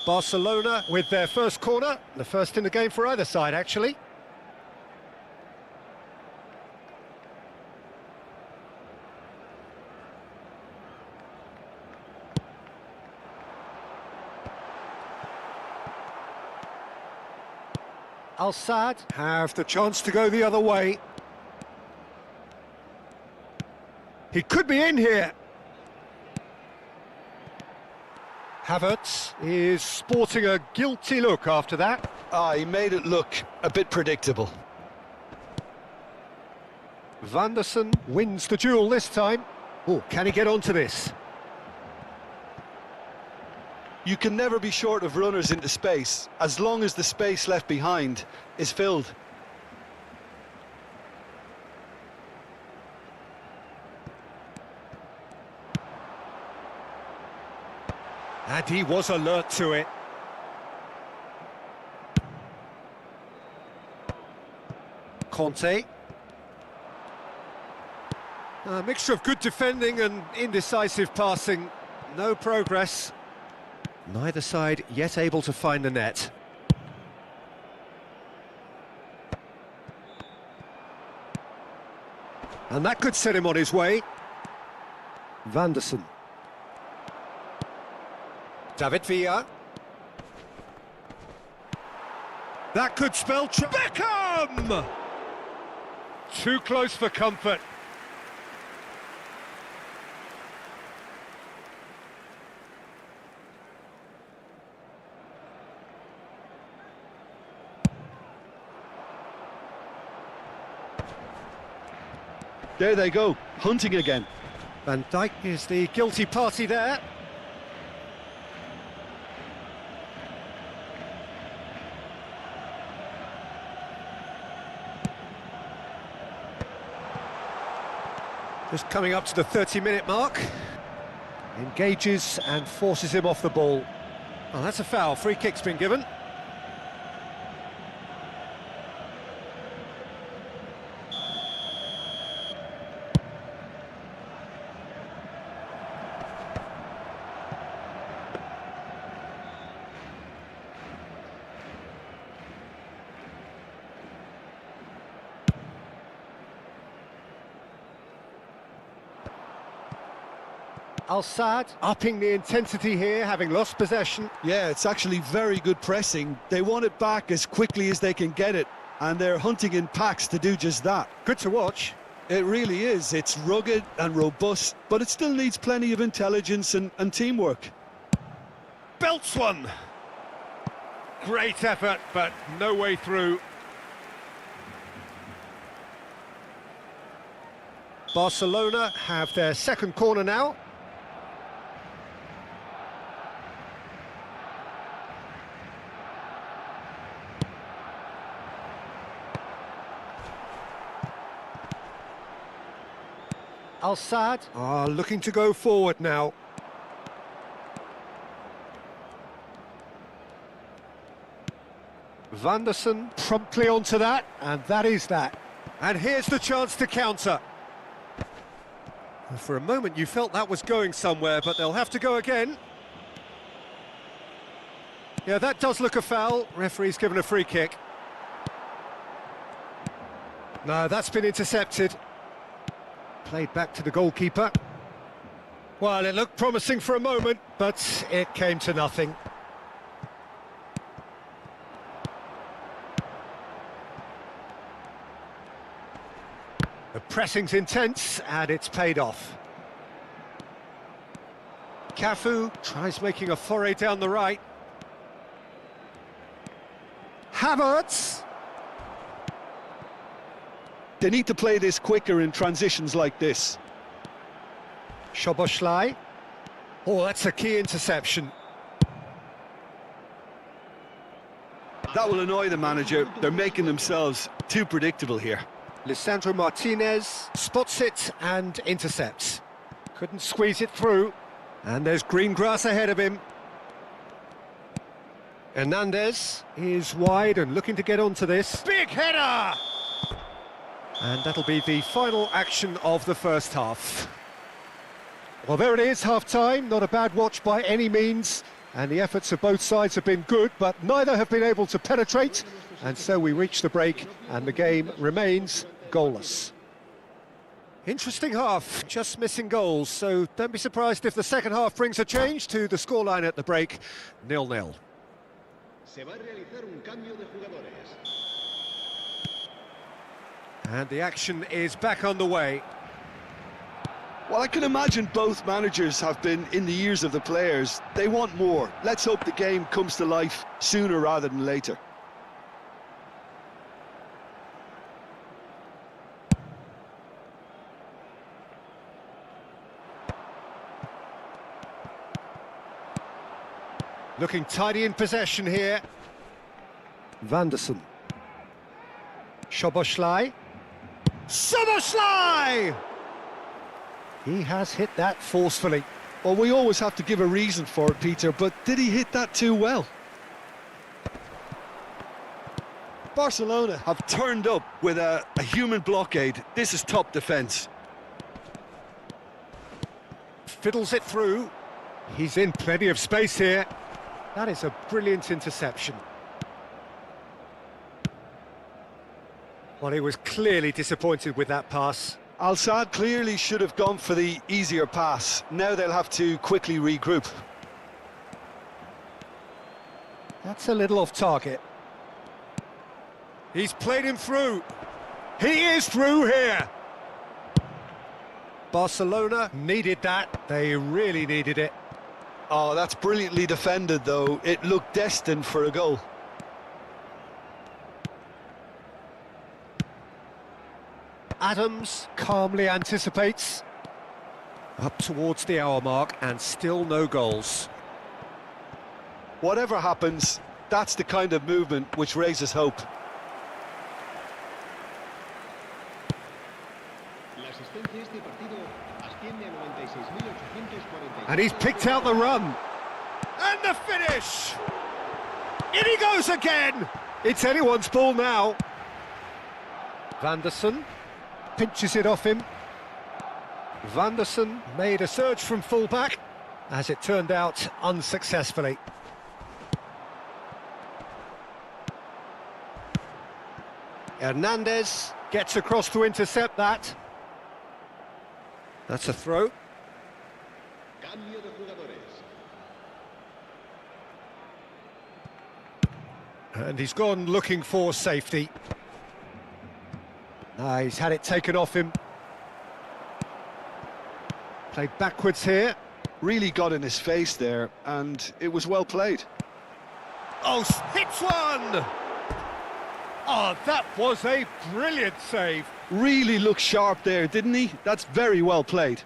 Barcelona with their first corner, the first in the game for either side, actually. Al-Sadd have the chance to go the other way. He could be in here. Havertz is sporting a guilty look after that. He made it look a bit predictable. Van der Sar wins the duel this time. Oh, can he get onto this? You can never be short of runners into space, as long as the space left behind is filled. And he was alert to it. Conte. A mixture of good defending and indecisive passing. No progress. Neither side yet able to find the net. And that could set him on his way. Van der Sar. David Villa. That could spell Beckham! Too close for comfort. There they go, hunting again. Van Dijk is the guilty party there. Just coming up to the 30-minute mark. Engages and forces him off the ball. Oh, that's a foul. Free kick's been given. Al-Sadd upping the intensity here, having lost possession. Yeah, it's actually very good pressing. They want it back as quickly as they can get it, and they're hunting in packs to do just that. Good to watch. It really is. It's rugged and robust, but it still needs plenty of intelligence and teamwork. Belts one. Great effort, but no way through. Barcelona have their second corner now. Al-Sadd are looking to go forward now. Van der Sar promptly onto that, and that is that. And here's the chance to counter. For a moment you felt that was going somewhere, but they'll have to go again. Yeah, that does look a foul. Referee's given a free kick. No, that's been intercepted. Played back to the goalkeeper. Well, it looked promising for a moment, but it came to nothing. The pressing's intense, and it's paid off. Cafu tries making a foray down the right. Havertz! They need to play this quicker in transitions like this. Szoboszlai. Oh, that's a key interception. That will annoy the manager. They're making themselves too predictable here. Lisandro Martinez spots it and intercepts. Couldn't squeeze it through. And there's green grass ahead of him. Hernandez is wide and looking to get onto this. Big header! And that'll be the final action of the first half. Well, there it is, half-time. Not a bad watch by any means. And the efforts of both sides have been good, but neither have been able to penetrate. And so we reach the break, and the game remains goalless. Interesting half, just missing goals, so don't be surprised if the second half brings a change to the scoreline at the break, 0-0. And the action is back on the way. Well, I can imagine both managers have been in the ears of the players. They want more. Let's hope the game comes to life sooner rather than later. Looking tidy in possession here. Vanderson. Szoboszlai. Szoboszlai! He has hit that forcefully. Well, we always have to give a reason for it, Peter, but did he hit that too well? Barcelona have turned up with a human blockade. This is top defence. Fiddles it through. He's in plenty of space here. That is a brilliant interception. Well, he was clearly disappointed with that pass. Al-Sadd clearly should have gone for the easier pass. Now they'll have to quickly regroup. That's a little off target. He's played him through. He is through here. Barcelona needed that. They really needed it. Oh, that's brilliantly defended, though. It looked destined for a goal. Adams calmly anticipates. Up towards the hour mark and still no goals. Whatever happens, that's the kind of movement which raises hope. And he's picked out the run. And the finish! In he goes again! It's anyone's ball now. Vanderson pinches it off him. Vanderson made a surge from full-back, as it turned out unsuccessfully. Hernandez gets across to intercept that. That's a throw. And he's gone looking for safety. He's had it taken off him. Played backwards here. Really got in his face there, and it was well played. Oh, hits one! Oh, that was a brilliant save. Really looked sharp there, didn't he? That's very well played.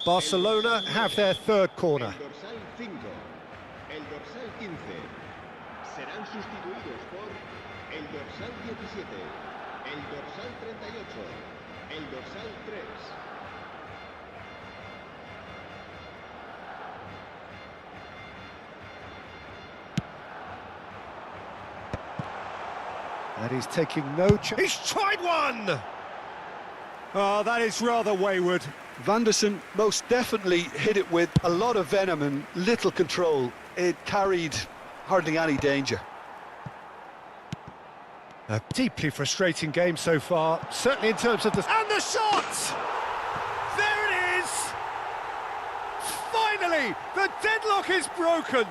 Barcelona have their third corner. El dorsal 15 serán sustituidos por el dorsal 17, el dorsal 38, el dorsal 3. And he's taking no chance. He's tried one! Oh, that is rather wayward. Vanderson most definitely hit it with a lot of venom and little control. It carried hardly any danger. A deeply frustrating game so far, certainly in terms of the... And the shot! There it is! Finally, the deadlock is broken!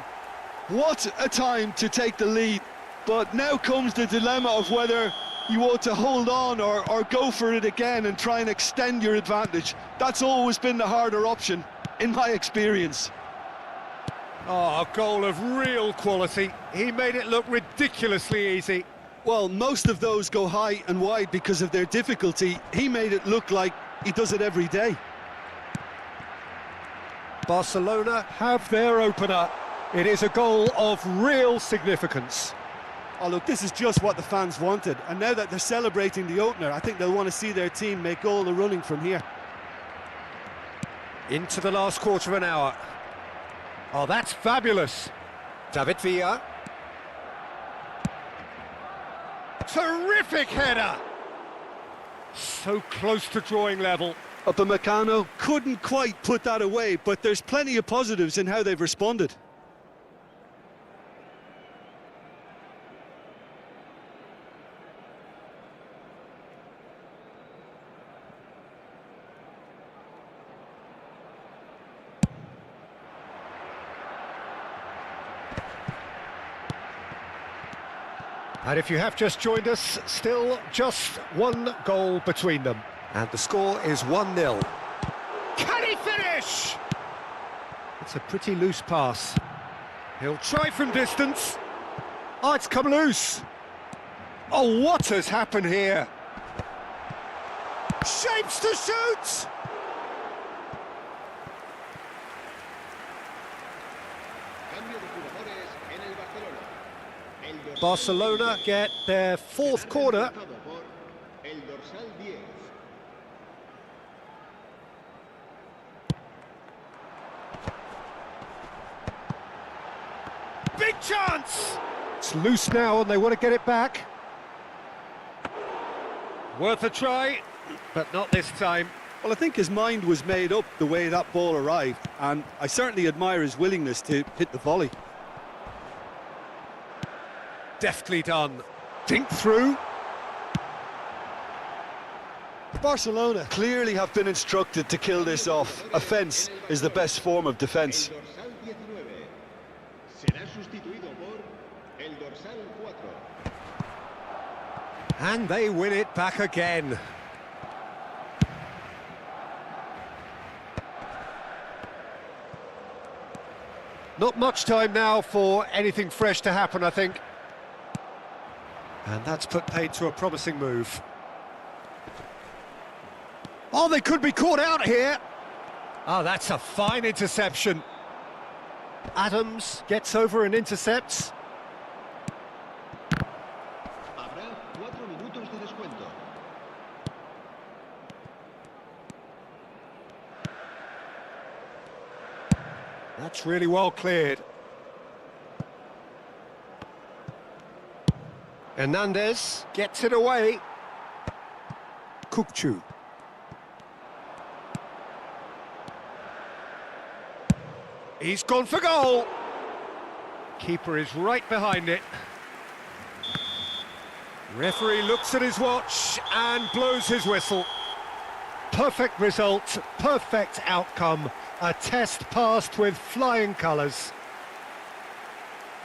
What a time to take the lead. But now comes the dilemma of whether you want to hold on or go for it again and try and extend your advantage. That's always been the harder option, in my experience. Oh, a goal of real quality. He made it look ridiculously easy. Well, most of those go high and wide because of their difficulty. He made it look like he does it every day. Barcelona have their opener. It is a goal of real significance. Oh, look, this is just what the fans wanted. And now that they're celebrating the opener, I think they'll want to see their team make all the running from here. Into the last quarter of an hour. Oh, that's fabulous. David Villa. Terrific header! So close to drawing level. Upamecano couldn't quite put that away, but there's plenty of positives in how they've responded. And if you have just joined us, still just one goal between them. And the score is 1-0. Can he finish? It's a pretty loose pass. He'll try from distance. Oh, it's come loose. Oh, what has happened here? Shapes to shoot! Barcelona get their fourth corner. Big chance! It's loose now and they want to get it back. Worth a try, but not this time. Well, I think his mind was made up the way that ball arrived, and I certainly admire his willingness to hit the volley. Deftly done. Think through. Barcelona clearly have been instructed to kill this off. Offence is the best form of defence. And they win it back again. Not much time now for anything fresh to happen, I think. And that's put paid to a promising move. Oh, they could be caught out here. Oh, that's a fine interception. Adams gets over and intercepts. That's really well cleared. Hernandez gets it away. Kukçu. He's gone for goal. Keeper is right behind it. Referee looks at his watch and blows his whistle. Perfect result, perfect outcome. A test passed with flying colours.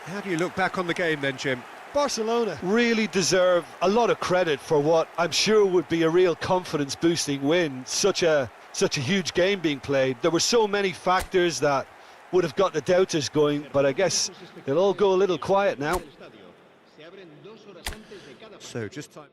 How do you look back on the game then, Jim? Barcelona really deserve a lot of credit for what I'm sure would be a real confidence-boosting win. Such a huge game being played. There were so many factors that would have got the doubters going, but I guess they'll all go a little quiet now. So just time.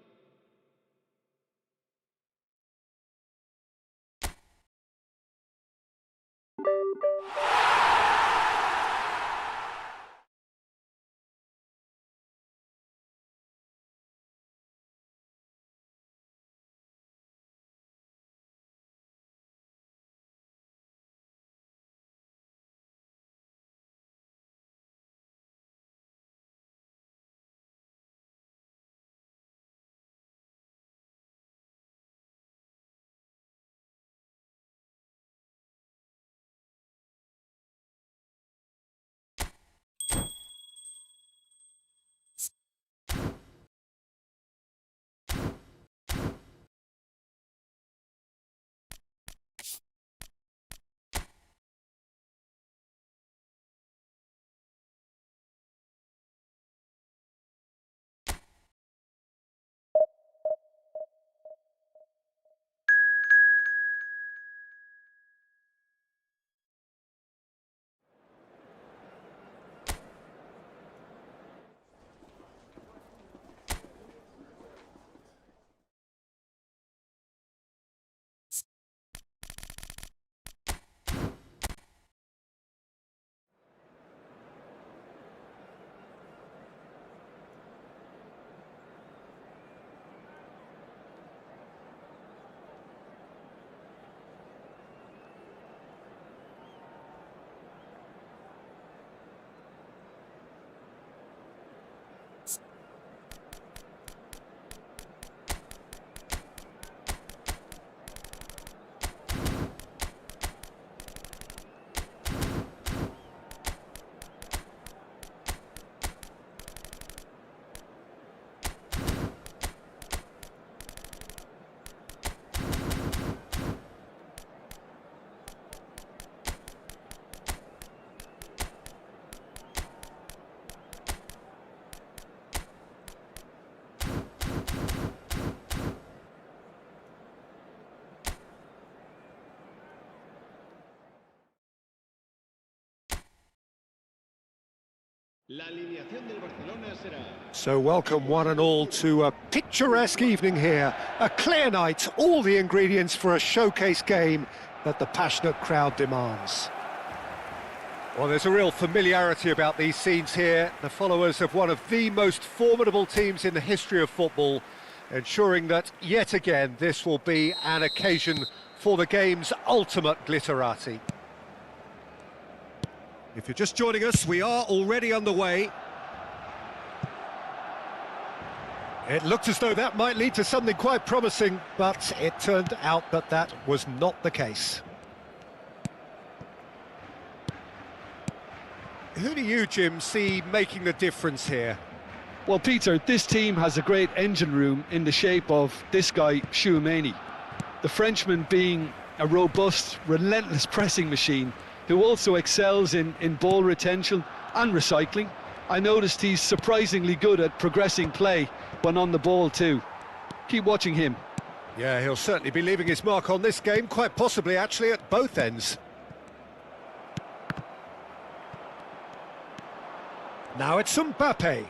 La alineación del Barcelona será... So welcome one and all to a picturesque evening here. A clear night, all the ingredients for a showcase game that the passionate crowd demands. Well, there's a real familiarity about these scenes here. The followers of one of the most formidable teams in the history of football, ensuring that, yet again, this will be an occasion for the game's ultimate glitterati. If you're just joining us, we are already underway. It looked as though that might lead to something quite promising, but it turned out that that was not the case. Who do you, Jim, see making the difference here? Well, Peter, this team has a great engine room in the shape of this guy, Tchouaméni. The Frenchman being a robust, relentless pressing machine who also excels in ball retention and recycling. I noticed he's surprisingly good at progressing play when on the ball too. Keep watching him. Yeah, he'll certainly be leaving his mark on this game, quite possibly actually at both ends. Now it's Mbappe.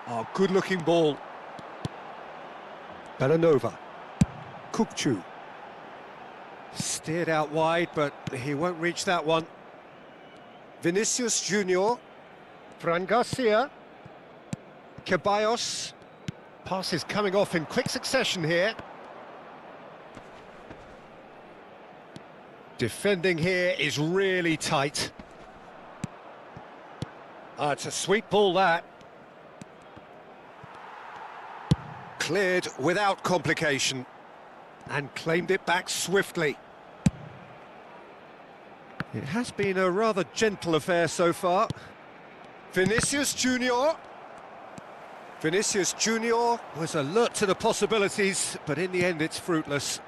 Oh, good-looking ball. Bellanova. Kukçu. Steered out wide, but he won't reach that one. Vinicius Junior. Fran Garcia. Ceballos. Passes coming off in quick succession here. Defending here is really tight. Ah, it's a sweet ball, that. Cleared without complication. And claimed it back swiftly. It has been a rather gentle affair so far. Vinicius Junior. Vinicius Junior was alert to the possibilities, but in the end it's fruitless.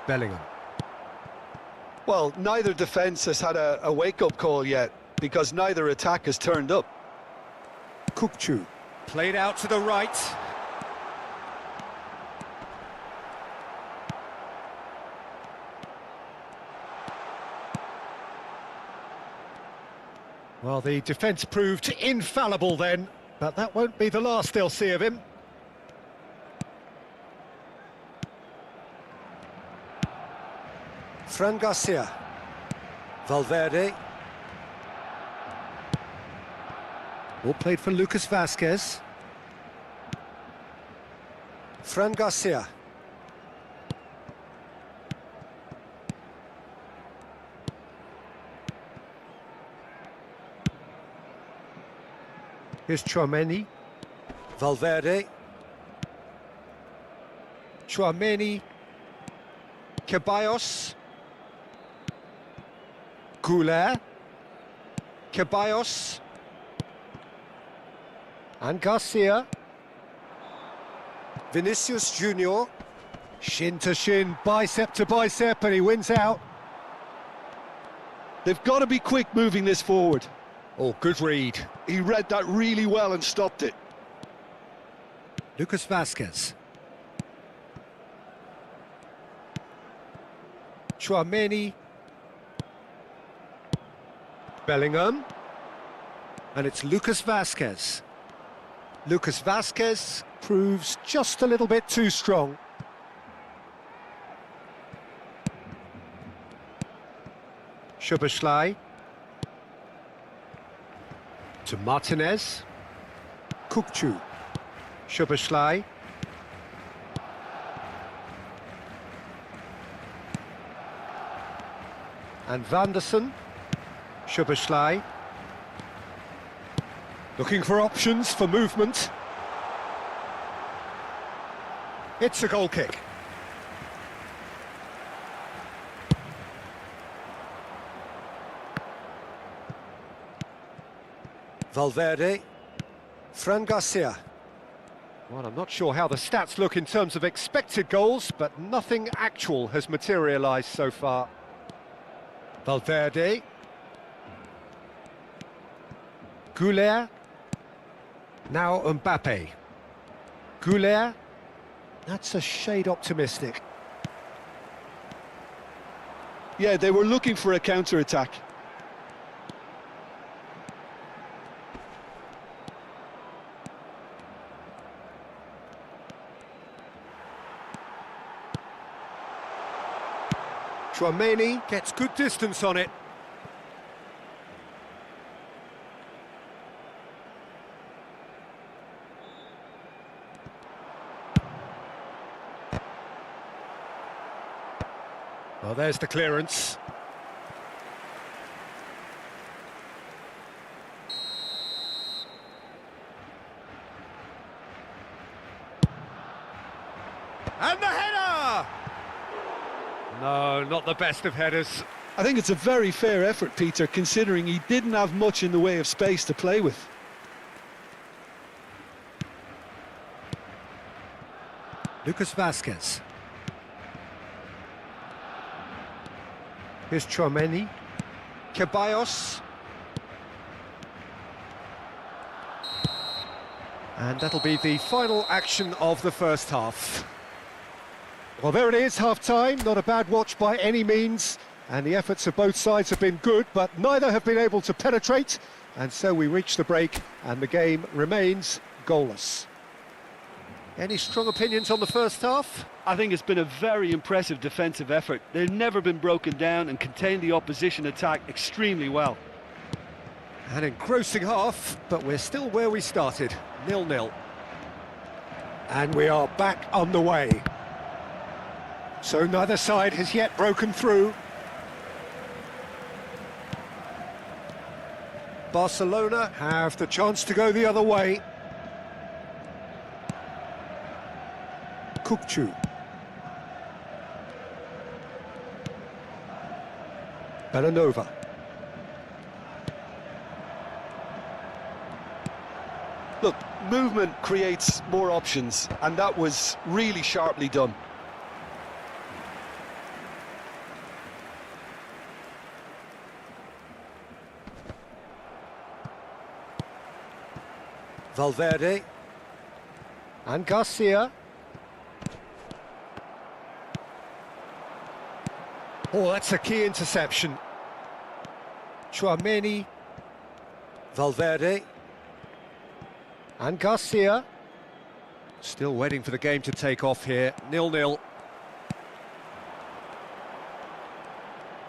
Bellingham. Well, neither defence has had a wake-up call yet, because neither attack has turned up. Kukçu. Played out to the right. Well, the defence proved infallible then, but that won't be the last they'll see of him. Fran Garcia. Valverde. All played for Lucas Vázquez. Fran Garcia. Here's Tchouaméni. Valverde. Tchouaméni. Ceballos. Goulet. Ceballos. And Garcia. Vinicius Junior. Shin to shin, bicep to bicep, and he wins out. They've got to be quick moving this forward. Oh, good read. He read that really well and stopped it. Lucas Vázquez. Tchouaméni. Bellingham. And it's Lucas Vázquez. Lucas Vázquez proves just a little bit too strong. Szoboszlai. To Martinez. Kukçu. Szoboszlai. And Vanderson. Szoboszlai. Looking for options for movement. It's a goal kick. Valverde. Fran Garcia. Well, I'm not sure how the stats look in terms of expected goals, but nothing actual has materialised so far. Valverde. Goulet. Now Mbappe. Goulet. That's a shade optimistic. Yeah, they were looking for a counter-attack. Tchouaméni gets good distance on it. Well, there's the clearance. And the header! No, not the best of headers. I think it's a very fair effort, Peter, considering he didn't have much in the way of space to play with. Lucas Vazquez. Here's Tchouaméni. Ceballos. And that'll be the final action of the first half. Well, there it is, half-time. Not a bad watch by any means. And the efforts of both sides have been good, but neither have been able to penetrate. And so we reach the break, and the game remains goalless. Any strong opinions on the first half? I think it's been a very impressive defensive effort. They've never been broken down and contained the opposition attack extremely well. An engrossing half, but we're still where we started, 0-0. And we are back on the way. So neither side has yet broken through. Barcelona have the chance to go the other way. Kukçu. Belanova. Look, movement creates more options, and that was really sharply done. Valverde. And Garcia. Oh, that's a key interception. Tchouaméni. Valverde. And Garcia. Still waiting for the game to take off here. 0-0.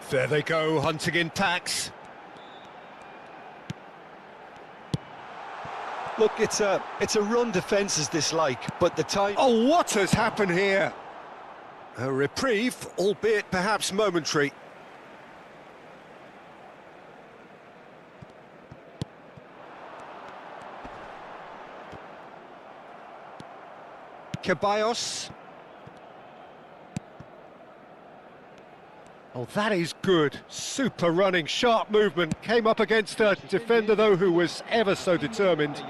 There they go, hunting in packs. Look, it's a run defence's dislike, but the time... Oh, what has happened here? A reprieve, albeit perhaps momentary. Ceballos. Oh, that is good. Super running, sharp movement. Came up against a defender, though, who was ever so determined.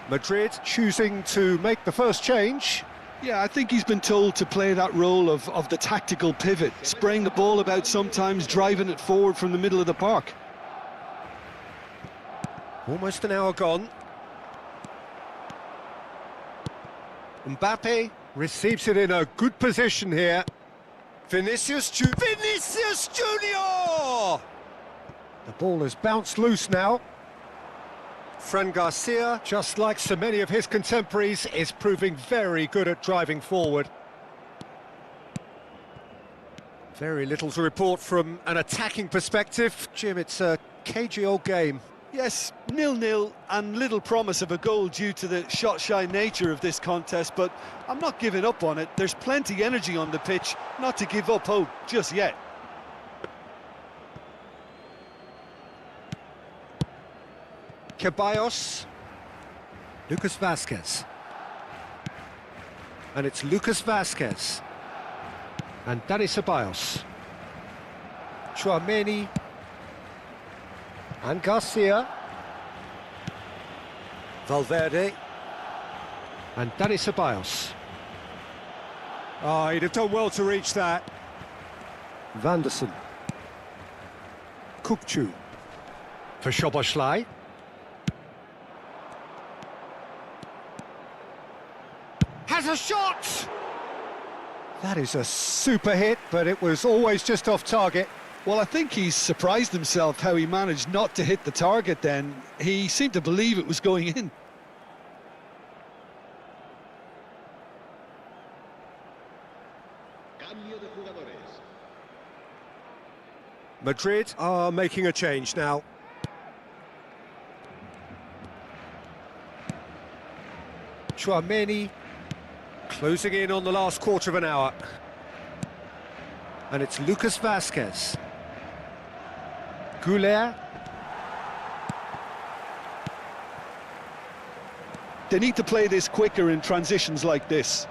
Madrid choosing to make the first change. Yeah, I think he's been told to play that role of the tactical pivot, spraying the ball about sometimes, driving it forward from the middle of the park. Almost an hour gone. Mbappe receives it in a good position here. Vinicius Junior! The ball has bounced loose now. Fran Garcia, just like so many of his contemporaries, is proving very good at driving forward. Very little to report from an attacking perspective. Jim, it's a cagey old game. Yes, 0-0 and little promise of a goal due to the shot-shy nature of this contest, but I'm not giving up on it. There's plenty energy on the pitch, not to give up hope just yet. Ceballos. Lucas Vazquez. And it's Lucas Vazquez. And Dani Ceballos. Tchouaméni. And Garcia. Valverde. And Dani Ceballos. Oh, he'd have done well to reach that. Vanderson. Kukçu. For Szoboszlai. Has a shot! That is a super hit, but it was always just off target. Well, I think he's surprised himself how he managed not to hit the target then. He seemed to believe it was going in. Cambio de jugadores. Madrid are making a change now. Chouameni closing in on the last quarter of an hour. And it's Lucas Vazquez. Goulet. They need to play this quicker in transitions like this.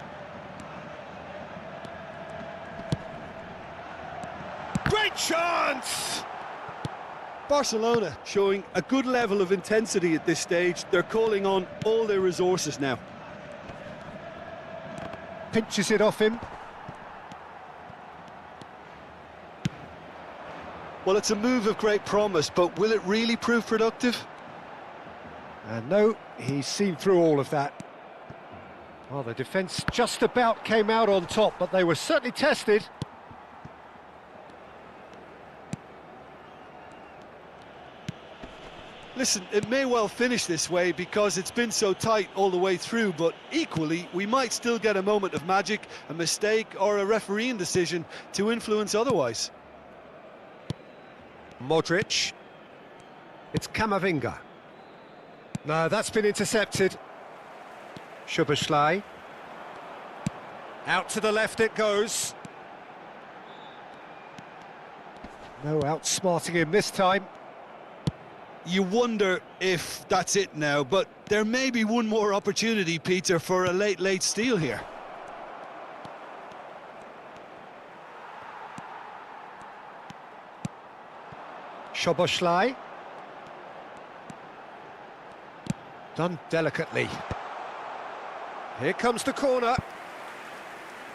Great chance! Barcelona showing a good level of intensity at this stage. They're calling on all their resources now. Pinches it off him. Well, it's a move of great promise, but will it really prove productive? And no, he's seen through all of that. Well, the defence just about came out on top, but they were certainly tested. Listen, it may well finish this way because it's been so tight all the way through, but equally, we might still get a moment of magic, a mistake, or a refereeing decision to influence otherwise. Modric. It's Camavinga. No, that's been intercepted. Szoboszlai. Out to the left it goes. No outsmarting him this time. You wonder if that's it now, but there may be one more opportunity, Peter, for a late steal here. Szoboszlai. Done delicately. Here comes the corner.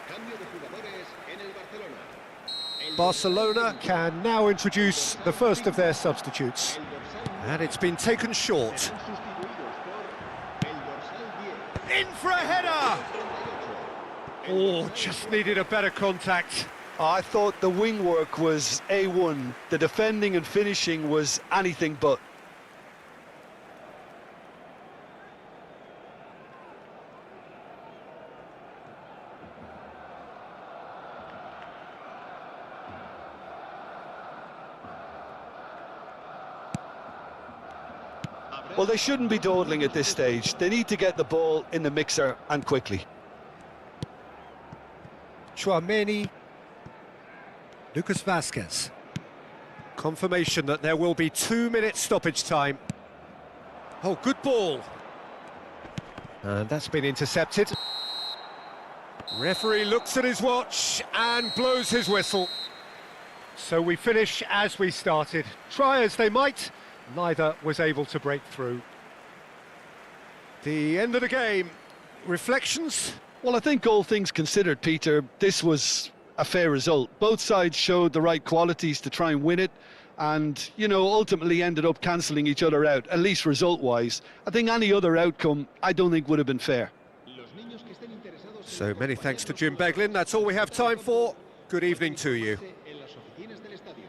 Cambio de jugadores en el Barcelona. Barcelona can now introduce the first of their substitutes. And it's been taken short. Sustituidos por el dorsal 10. In for a header! Oh, just needed a better contact. I thought the wing work was A1. The defending and finishing was anything but. Well, they shouldn't be dawdling at this stage. They need to get the ball in the mixer and quickly. Chouameni. Lucas Vazquez. Confirmation that there will be 2-minute stoppage time. Oh, good ball. And that's been intercepted. Referee looks at his watch and blows his whistle. So we finish as we started. Try as they might, neither was able to break through. The end of the game. Reflections? Well, I think all things considered, Peter, this was a fair result. Both sides showed the right qualities to try and win it and, you know, ultimately ended up cancelling each other out, at least result-wise. I think any other outcome, I don't think would have been fair. So many thanks to Jim Beglin. That's all we have time for. Good evening to you. En las oficinas del estadio.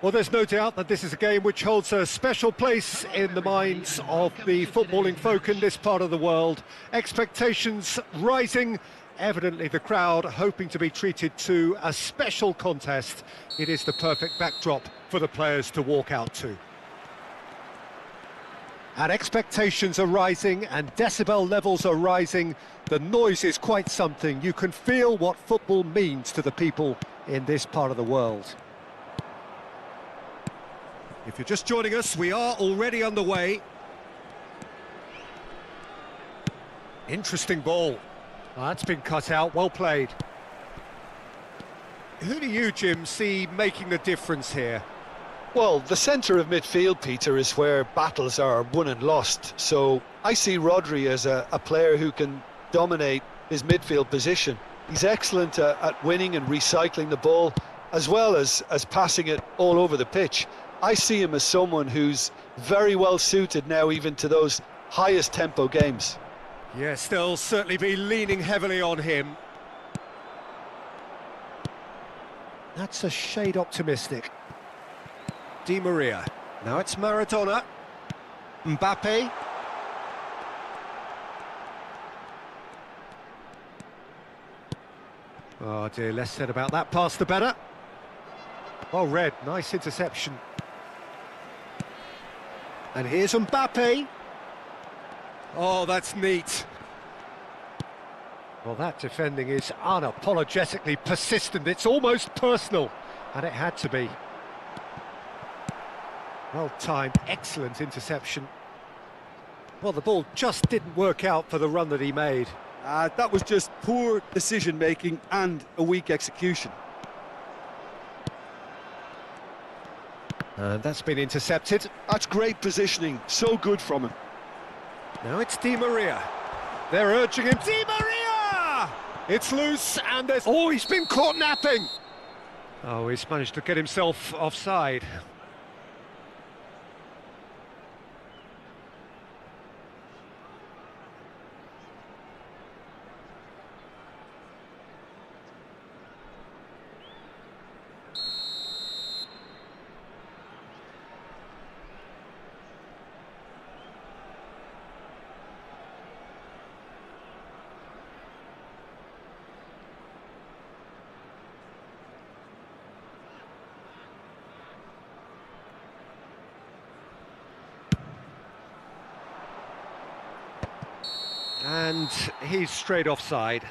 Well, there's no doubt that this is a game which holds a special place in the minds of the footballing folk in this part of the world. Expectations rising, evidently the crowd hoping to be treated to a special contest. It is the perfect backdrop for the players to walk out to. And expectations are rising and decibel levels are rising. The noise is quite something. You can feel what football means to the people in this part of the world. If you're just joining us, we are already underway. Interesting ball. Oh, that's been cut out, well played. Who do you, Jim, see making the difference here? Well, the centre of midfield, Peter, is where battles are won and lost. So I see Rodri as a player who can dominate his midfield position. He's excellent at winning and recycling the ball, as well as passing it all over the pitch. I see him as someone who's very well suited now even to those highest tempo games. Yes, they'll certainly be leaning heavily on him. That's a shade optimistic. Di Maria. Now it's Maradona. Mbappe. Oh dear, less said about that pass the better. Well read, nice interception. And here's Mbappe. Oh, that's neat. Well, that defending is unapologetically persistent. It's almost personal, and it had to be. Well timed, excellent interception. Well, the ball just didn't work out for the run that he made. That was just poor decision-making and a weak execution. And that's been intercepted. That's great positioning, so good from him. Now it's Di Maria. They're urging him. Di Maria! It's loose and there's... Oh, he's been caught napping! Oh, he's managed to get himself offside. And he's straight offside.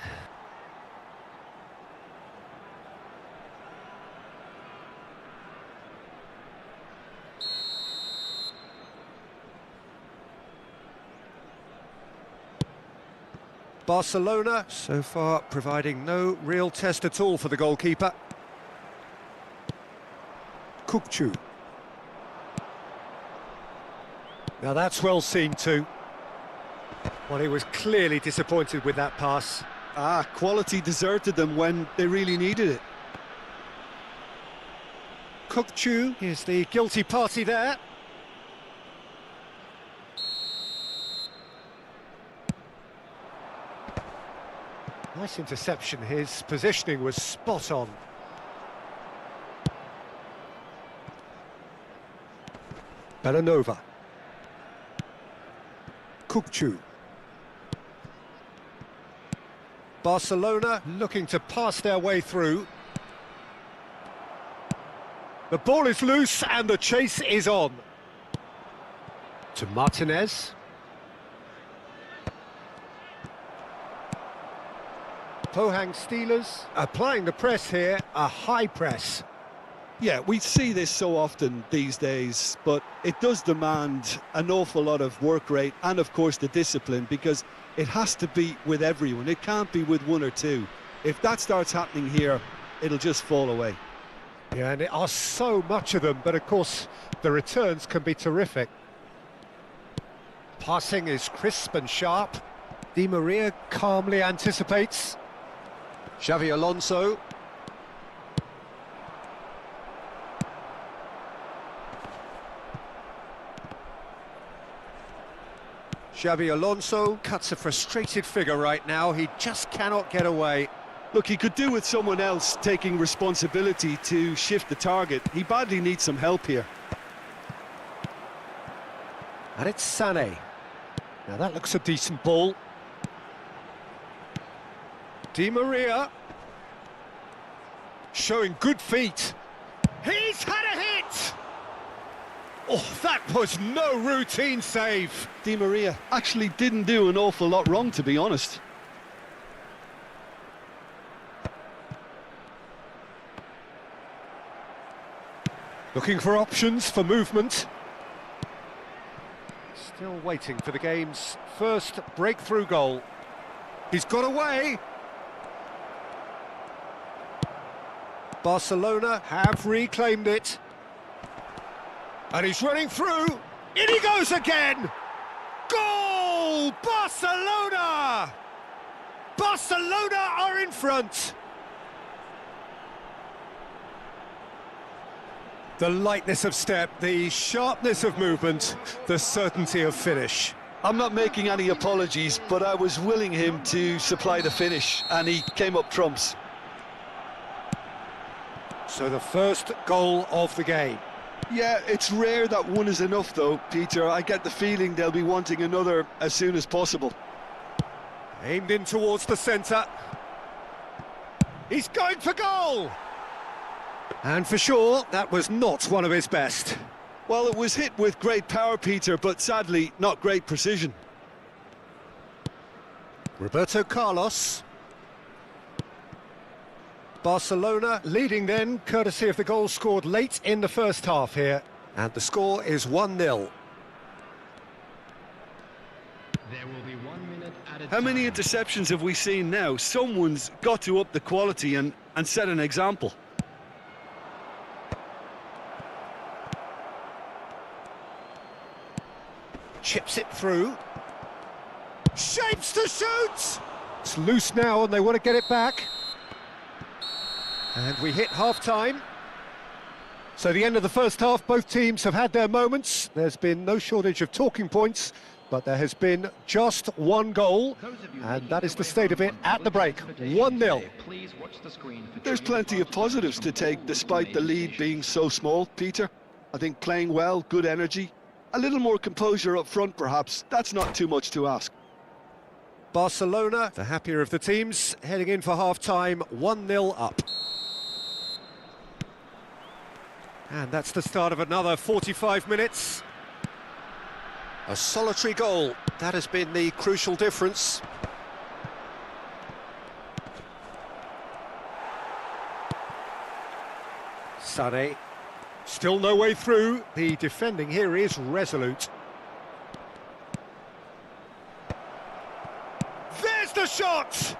Barcelona, so far, providing no real test at all for the goalkeeper. Kukçu. Now that's well seen too. Well, he was clearly disappointed with that pass. Quality deserted them when they really needed it. Kukçu is the guilty party there. Nice interception, his positioning was spot on. Belanova. Kukçu. Barcelona looking to pass their way through. The ball is loose and the chase is on. To Martinez. Pohang Steelers applying the press here, a high press. Yeah, we see this so often these days, but it does demand an awful lot of work rate and, of course, the discipline, because it has to be with everyone. It can't be with one or two. If that starts happening here, it'll just fall away. Yeah, and there are so much of them, but of course, the returns can be terrific. Passing is crisp and sharp. Di Maria calmly anticipates. Xavi Alonso. Xavi Alonso cuts a frustrated figure right now. He just cannot get away. Look, he could do with someone else taking responsibility to shift the target. He badly needs some help here. And it's Sané. Now that looks a decent ball. Di Maria. Showing good feet. He's had a hit! Oh, that was no routine save. Di Maria actually didn't do an awful lot wrong, to be honest. Looking for options for movement. Still waiting for the game's first breakthrough goal. He's got away. Barcelona have reclaimed it. And he's running through. In he goes again! Goal! Barcelona! Barcelona are in front. The lightness of step, the sharpness of movement, the certainty of finish. I'm not making any apologies, but I was willing him to supply the finish, and he came up trumps. So the first goal of the game. Yeah, it's rare that one is enough, though, Peter. I get the feeling they'll be wanting another as soon as possible. Aimed in towards the centre. He's going for goal! And for sure, that was not one of his best. Well, it was hit with great power, Peter, but sadly, not great precision. Roberto Carlos. Barcelona leading then, courtesy of the goal scored late in the first half here. And the score is 1-0. There will be 1 minute added How many time. interceptions have we seen now? Someone's got to up the quality and set an example. Chips it through. Shapes to shoot! It's loose now and they want to get it back. And we hit half-time. So the end of the first half, both teams have had their moments. There's been no shortage of talking points, but there has been just one goal, and that is the state of it at the break, 1-0. Please watch the screen for There's plenty of positives to take despite the lead being so small, Peter. I think playing well, good energy, a little more composure up front perhaps, that's not too much to ask. Barcelona, the happier of the teams, heading in for half-time, 1-0 up. And that's the start of another 45 minutes. A solitary goal, that has been the crucial difference. Sané, still no way through. The defending here is resolute. There's the shot!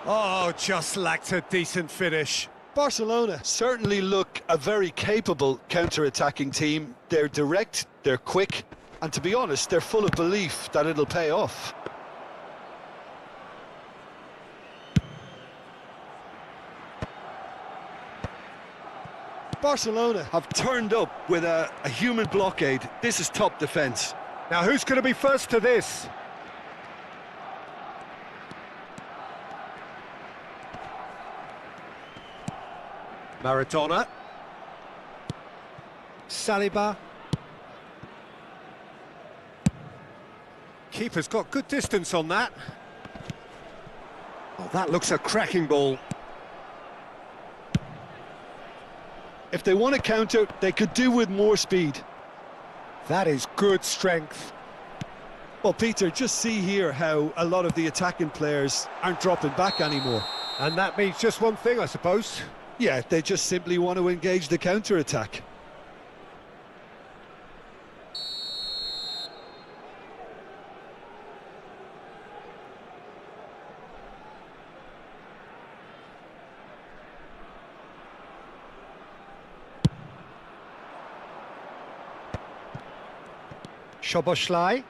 Oh, just lacked a decent finish. Barcelona certainly look a very capable counter-attacking team. They're direct, they're quick, and to be honest, they're full of belief that it'll pay off. Barcelona have turned up with a human blockade. This is top defence. Now who's going to be first to this? Maradona. Saliba. Keeper's got good distance on that. Oh, that looks a cracking ball. If they want to counter, they could do with more speed. That is good strength. Well, Peter, just see here how a lot of the attacking players aren't dropping back anymore. And that means just one thing, I suppose. Yeah, they just simply want to engage the counter-attack. Szoboszlai.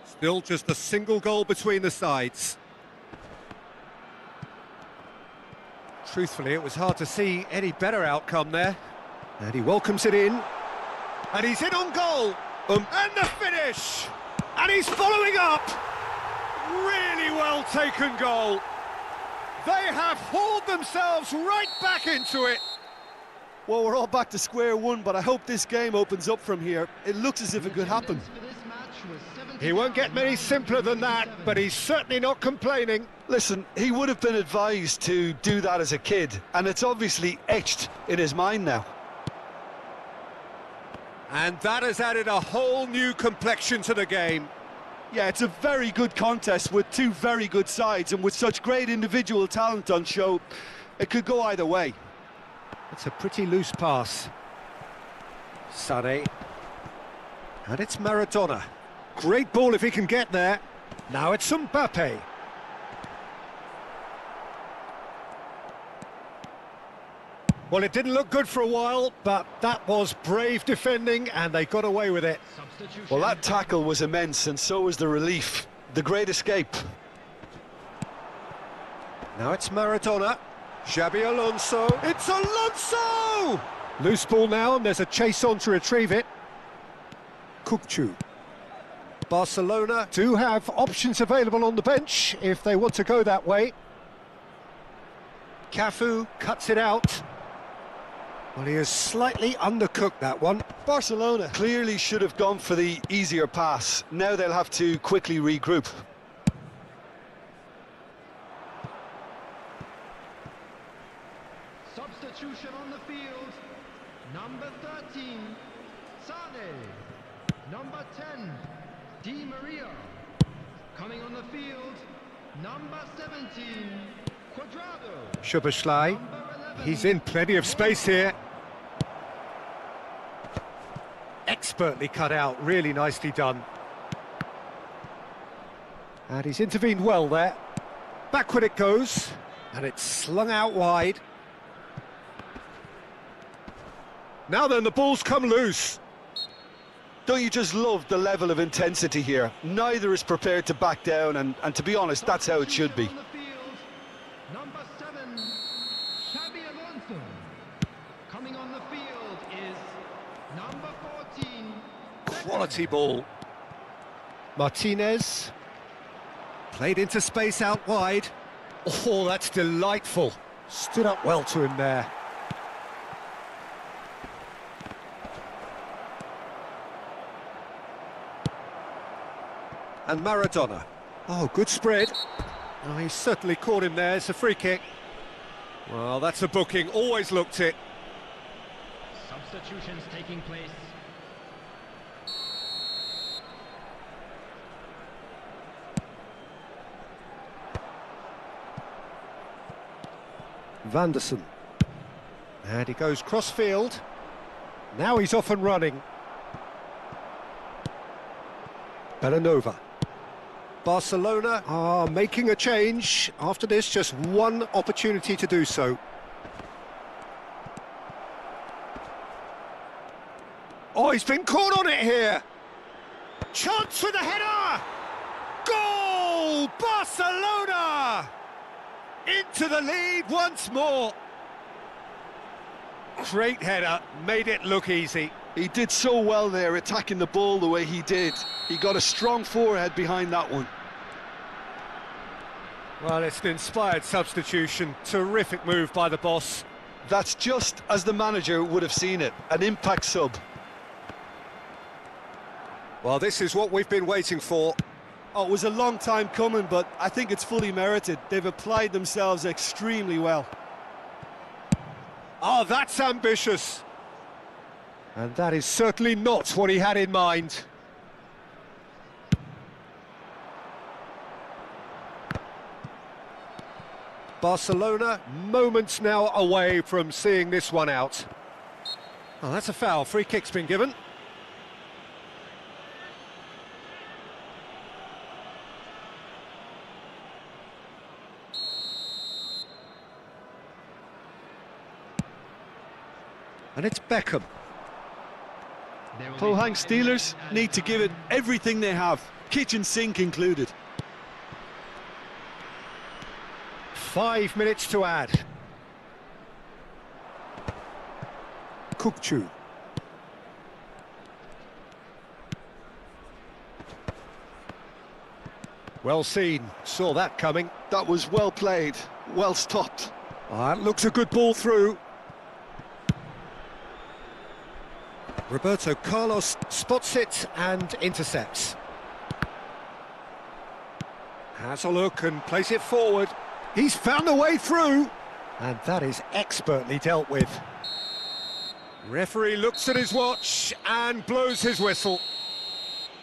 Still just a single goal between the sides. Truthfully, it was hard to see any better outcome there. And he welcomes it in. And he's in on goal. And the finish! And he's following up! Really well taken goal. They have hauled themselves right back into it. Well, we're all back to square one, but I hope this game opens up from here. It looks as if it could happen. He won't get many simpler than that, but he's certainly not complaining. Listen, he would have been advised to do that as a kid, and it's obviously etched in his mind now. And that has added a whole new complexion to the game. Yeah, it's a very good contest with two very good sides, and with such great individual talent on show, it could go either way. It's a pretty loose pass. Sane. And it's Maradona. Great ball if he can get there. Now it's Mbappe. Well, it didn't look good for a while, but that was brave defending, and they got away with it. Well, that tackle was immense, and so was the relief. The great escape. Now it's Maradona. Xabi Alonso. It's Alonso! Loose ball now, and there's a chase on to retrieve it. Kukçu. Barcelona do have options available on the bench if they want to go that way. Cafu cuts it out. Well, he has slightly undercooked that one. Barcelona clearly should have gone for the easier pass. Now they'll have to quickly regroup. Substitution on the field. Number 13, Sane. Number 10, Di Maria. Coming on the field, number 17, Cuadrado. Szoboszlai. He's in plenty of space here. Expertly cut out, really nicely done. And he's intervened well there. Backward it goes, and it's slung out wide. Now then, the ball's come loose. Don't you just love the level of intensity here? Neither is prepared to back down, and to be honest, that's how it should be. Number 7, Xabi Alonso. Coming on the field is number 14. Quality ball. Martinez. Played into space out wide. Oh, that's delightful. Stood up well to him there. And Maradona. Oh, good spread. Oh, he certainly caught him there. It's a free kick. Well, that's a booking. Always looked it. Substitutions taking place. Vanderson. And he goes cross-field. Now he's off and running. Bellanova. Barcelona are making a change. After this, just one opportunity to do so. Oh, he's been caught on it here. Chance with a header! Goal! Barcelona! Into the lead once more. Great header, made it look easy. He did so well there, attacking the ball the way he did. He got a strong forehead behind that one. Well, it's an inspired substitution. Terrific move by the boss. That's just as the manager would have seen it, an impact sub. Well, this is what we've been waiting for. Oh, it was a long time coming, but I think it's fully merited. They've applied themselves extremely well. Oh, that's ambitious. And that is certainly not what he had in mind. Barcelona, moments now away from seeing this one out. Oh, that's a foul. Free kick's been given. And it's Beckham. Pohang Steelers need to give it everything they have, kitchen sink included. 5 minutes to add. Kukçu. Well seen, saw that coming. That was well played. well stopped. That looks a good ball through. Roberto Carlos spots it and intercepts. Has a look and plays it forward. He's found a way through. And that is expertly dealt with. Referee looks at his watch and blows his whistle.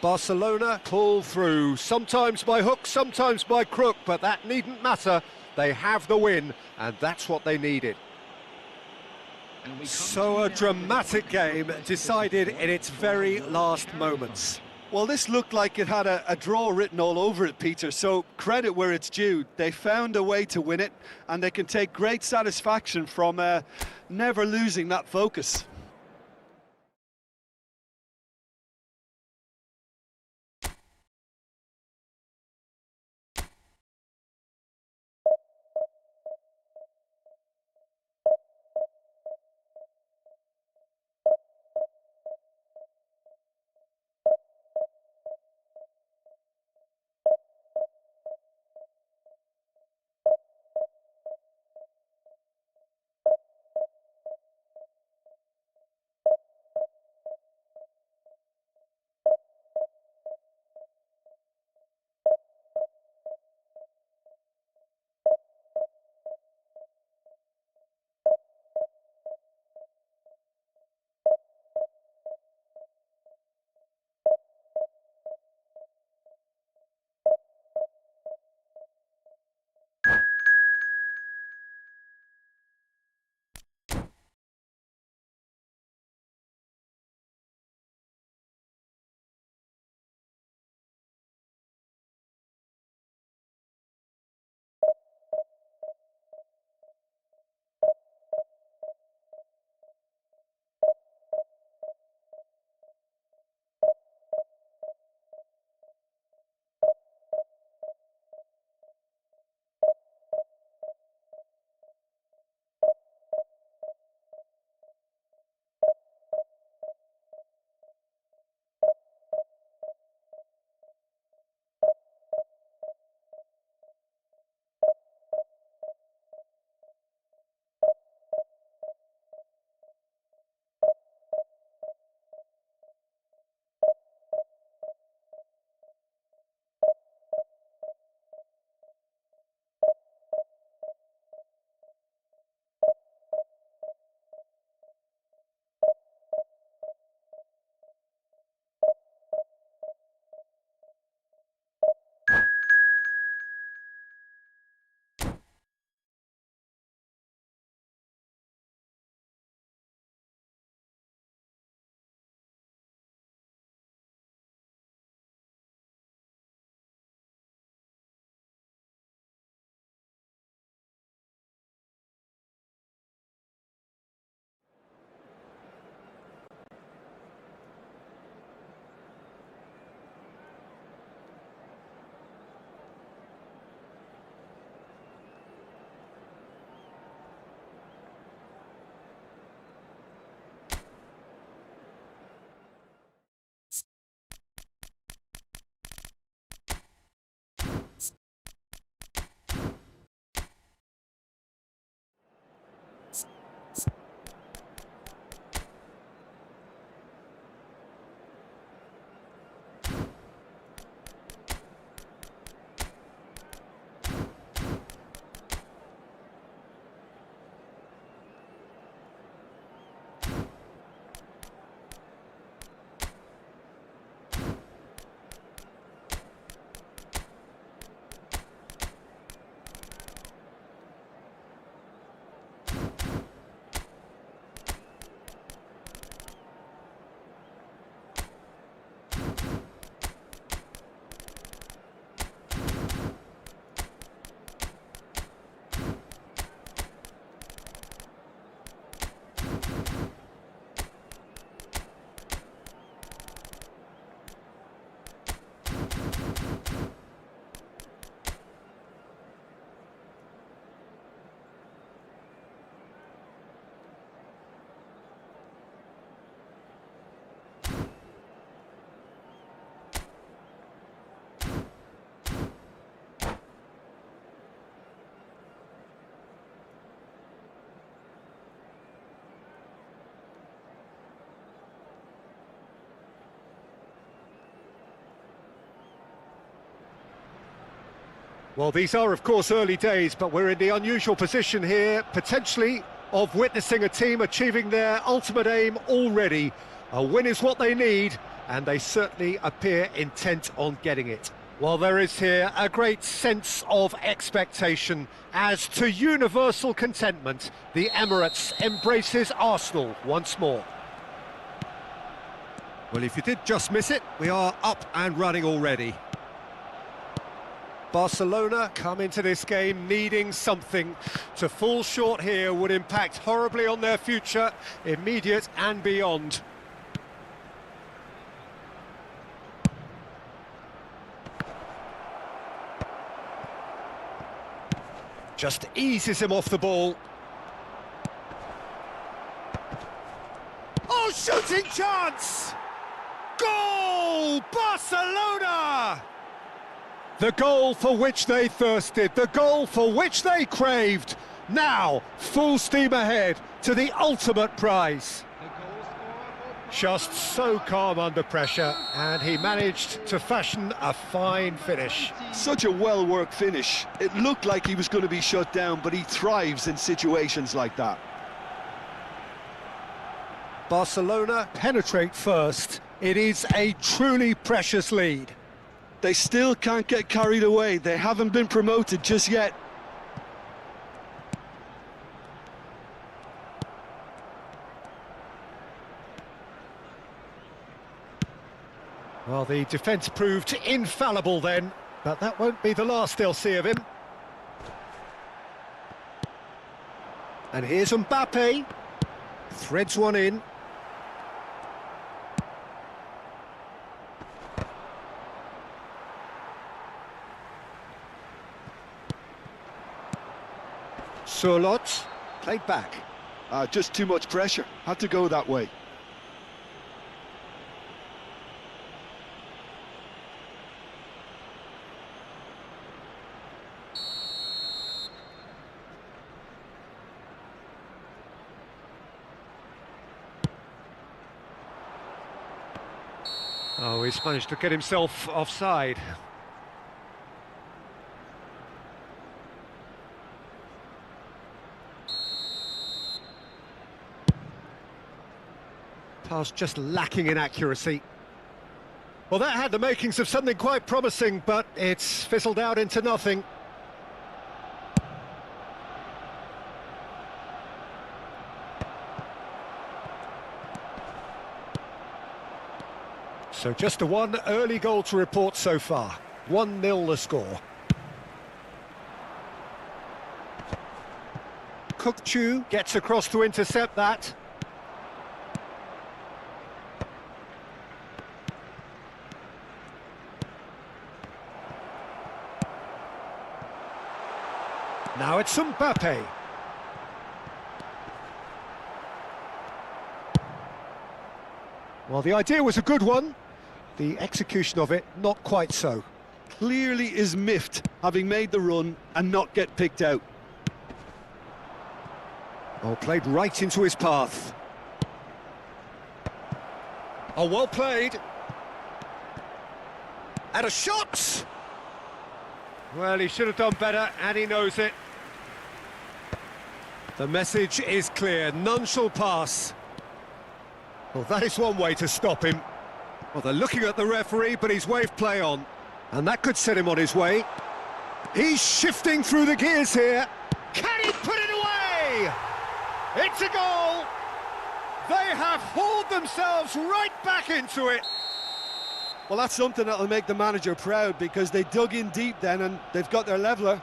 Barcelona pull through, sometimes by hook, sometimes by crook, but that needn't matter. They have the win, and that's what they needed. So a dramatic game decided in its very last moments. Well, this looked like it had a draw written all over it, Peter, so credit where it's due. They found a way to win it, and they can take great satisfaction from never losing that focus. Well, these are, of course, early days, but we're in the unusual position here, potentially, of witnessing a team achieving their ultimate aim already. A win is what they need, and they certainly appear intent on getting it. Well, there is here a great sense of expectation as to universal contentment. The Emirates embraces Arsenal once more. Well, if you did just miss it, we are up and running already. Barcelona come into this game needing something. To fall short here would impact horribly on their future, immediate and beyond. Just eases him off the ball. Oh, shooting chance! Goal! Barcelona! The goal for which they thirsted, the goal for which they craved. Now, full steam ahead to the ultimate prize. Just so calm under pressure, and he managed to fashion a fine finish. Such a well-worked finish. It looked like he was going to be shut down, but he thrives in situations like that. Barcelona penetrate first. It is a truly precious lead. They still can't get carried away. They haven't been promoted just yet. Well, the defence proved infallible then, but that won't be the last they'll see of him. And here's Mbappe. Threads one in. Surlot, played back. Just too much pressure. Had to go that way. Oh, he's managed to get himself offside. Pass just lacking in accuracy. Well, that had the makings of something quite promising, but it's fizzled out into nothing. So just the one early goal to report so far. 1-0 the score. Kukçu gets across to intercept that. Now it's Mbappe. Well, the idea was a good one. The execution of it, not quite so. Clearly is miffed, having made the run and not get picked out. Oh, played right into his path. Oh, well played. And a shot! Well, he should have done better, and he knows it. The message is clear, none shall pass. Well, that is one way to stop him. Well, they're looking at the referee, but he's waved play on. And that could set him on his way. He's shifting through the gears here. Can he put it away? It's a goal! They have hauled themselves right back into it. Well, that's something that'll make the manager proud, because they dug in deep then and they've got their leveller.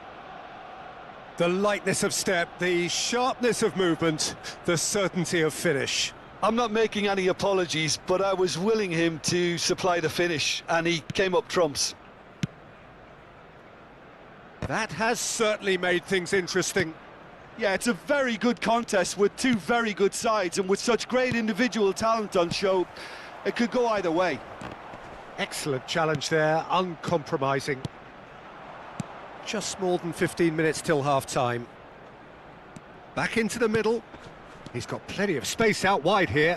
The lightness of step, the sharpness of movement, the certainty of finish. I'm not making any apologies, but I was willing him to supply the finish, and he came up trumps. That has certainly made things interesting. Yeah, it's a very good contest with two very good sides, and with such great individual talent on show, it could go either way. Excellent challenge there, uncompromising. Just more than 15 minutes till half-time. Back into the middle. He's got plenty of space out wide here.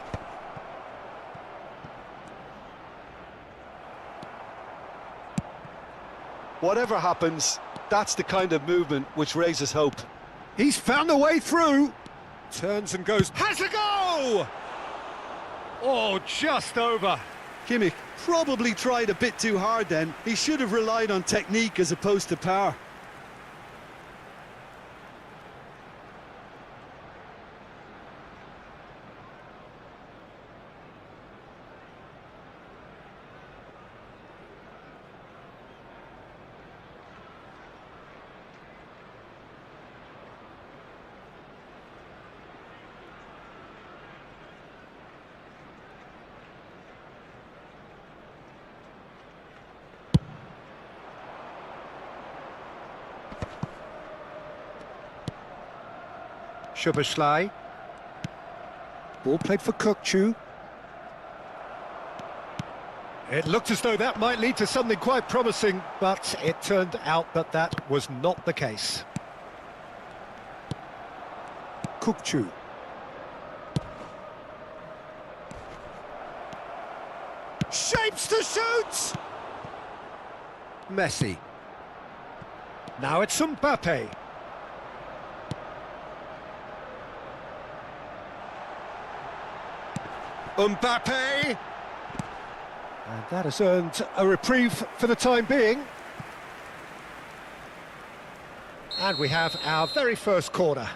Whatever happens, that's the kind of movement which raises hope. He's found a way through. Turns and goes. Has a go! Oh, just over. Kimmich probably tried a bit too hard then. He should have relied on technique as opposed to power. Szoboszlai. Ball played for Kukcu. It looked as though that might lead to something quite promising, but it turned out that that was not the case. Kukcu. Shapes to shoot! Messi. Now it's Mbappe. Mbappe! And that has earned a reprieve for the time being. And we have our very first corner.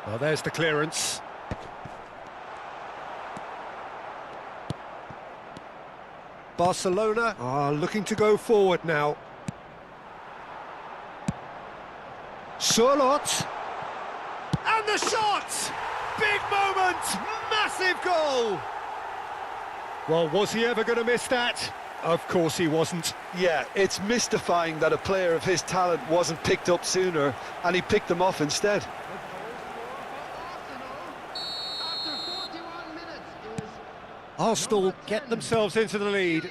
Well, there's the clearance. Barcelona are looking to go forward now. Surlot. And the shot! Big moment! Massive goal! Well, was he ever going to miss that? Of course he wasn't. Yeah, it's mystifying that a player of his talent wasn't picked up sooner, and he picked them off instead. Arsenal get themselves into the lead.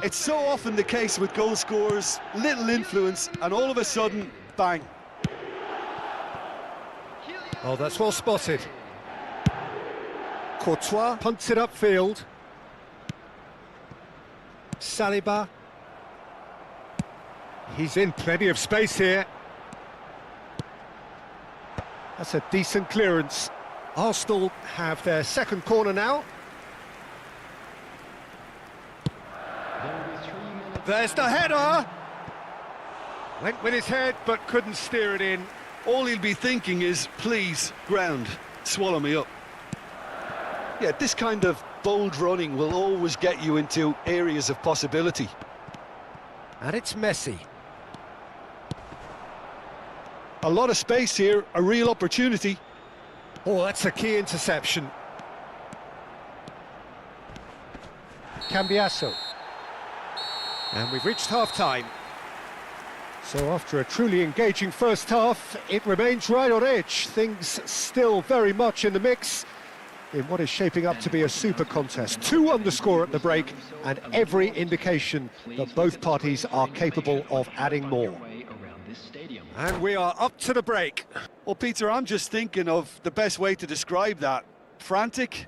It's so often the case with goal scorers, little influence, and all of a sudden, bang. Oh, that's well spotted. Courtois punts it upfield. Saliba. He's in plenty of space here. That's a decent clearance. Arsenal have their second corner now. There's the header! Went with his head, but couldn't steer it in. All he'll be thinking is, please, ground, swallow me up. Yeah, this kind of bold running will always get you into areas of possibility. And it's Messi. A lot of space here, a real opportunity. Oh, that's a key interception. Cambiasso. And we've reached half-time. So after a truly engaging first half, it remains right on edge. Things still very much in the mix in what is shaping up to be a super contest. 2-1 the score at the break, and every indication that both parties are capable of adding more. And we are up to the break. Well, Peter, I'm just thinking of the best way to describe that. Frantic,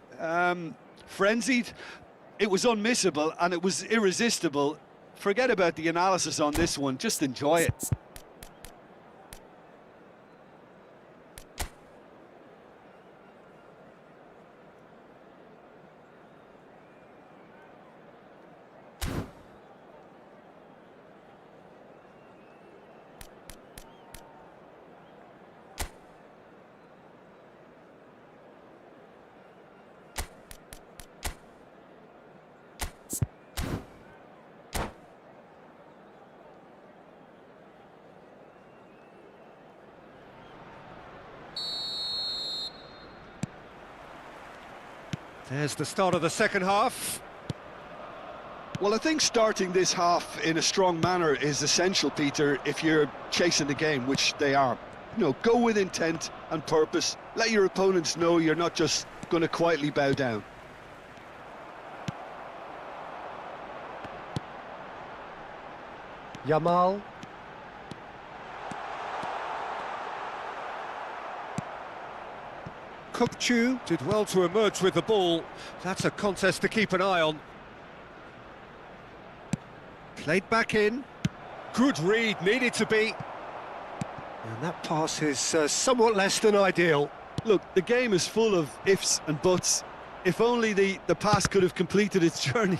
frenzied. It was unmissable and it was irresistible. Forget about the analysis on this one, just enjoy it. There's the start of the second half. Well, I think starting this half in a strong manner is essential, Peter, if you're chasing the game, which they are. You know, go with intent and purpose. Let your opponents know you're not just going to quietly bow down. Yamal. Kukcu did well to emerge with the ball. That's a contest to keep an eye on. Played back in. Good read, needed to be. And that pass is somewhat less than ideal. Look, the game is full of ifs and buts. If only the pass could have completed its journey.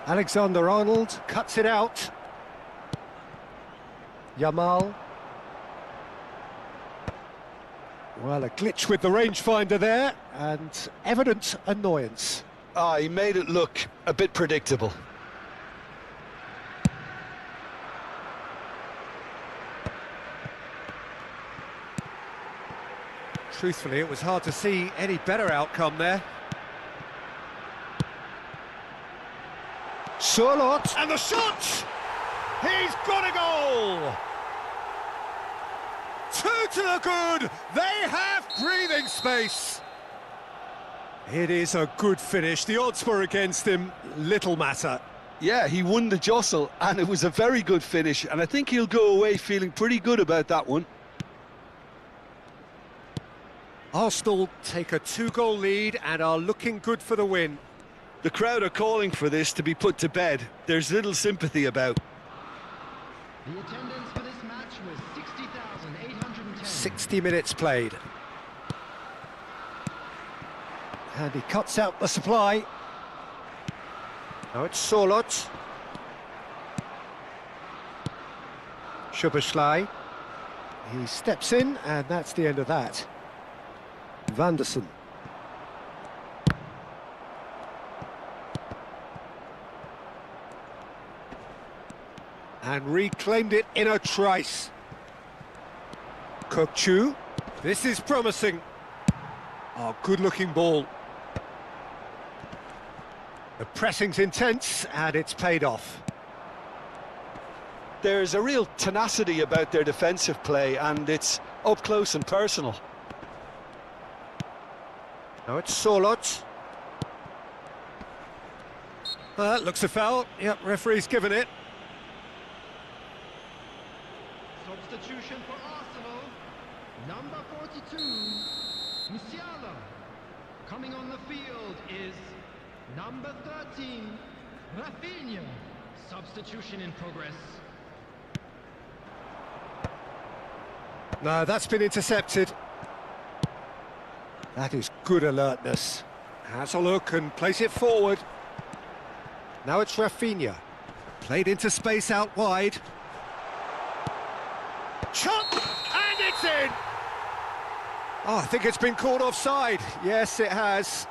Alexander-Arnold cuts it out. Yamal. Well, a glitch with the rangefinder there, and evident annoyance. Ah, he made it look a bit predictable. Truthfully, it was hard to see any better outcome there. Surlot, and the shot! He's got a goal! 2 to the good! They have breathing space! It is a good finish. The odds were against him, little matter. Yeah, he won the jostle, and it was a very good finish, and I think he'll go away feeling pretty good about that one. Arsenal take a 2-goal lead and are looking good for the win. The crowd are calling for this to be put to bed. There's little sympathy about. The attendance for this match was 60,810. 60 minutes played. And he cuts out the supply. Now it's Surlot. Szoboszlai. He steps in, and that's the end of that. Vanderson. And reclaimed it in a trice. Kokchu. This is promising. Oh, good-looking ball. The pressing's intense, and it's paid off. There's a real tenacity about their defensive play, and it's up close and personal. Now it's Surlot. That looks a foul. Yep, referee's given it. Substitution for Arsenal. Number 42, Musiala. Coming on the field is number 13, Rafinha. Substitution in progress. No, that's been intercepted. That is good alertness. Has a look and plays it forward. Now it's Rafinha. Played into space out wide. Shot! And it's in! Oh, I think it's been called offside. Yes, it has.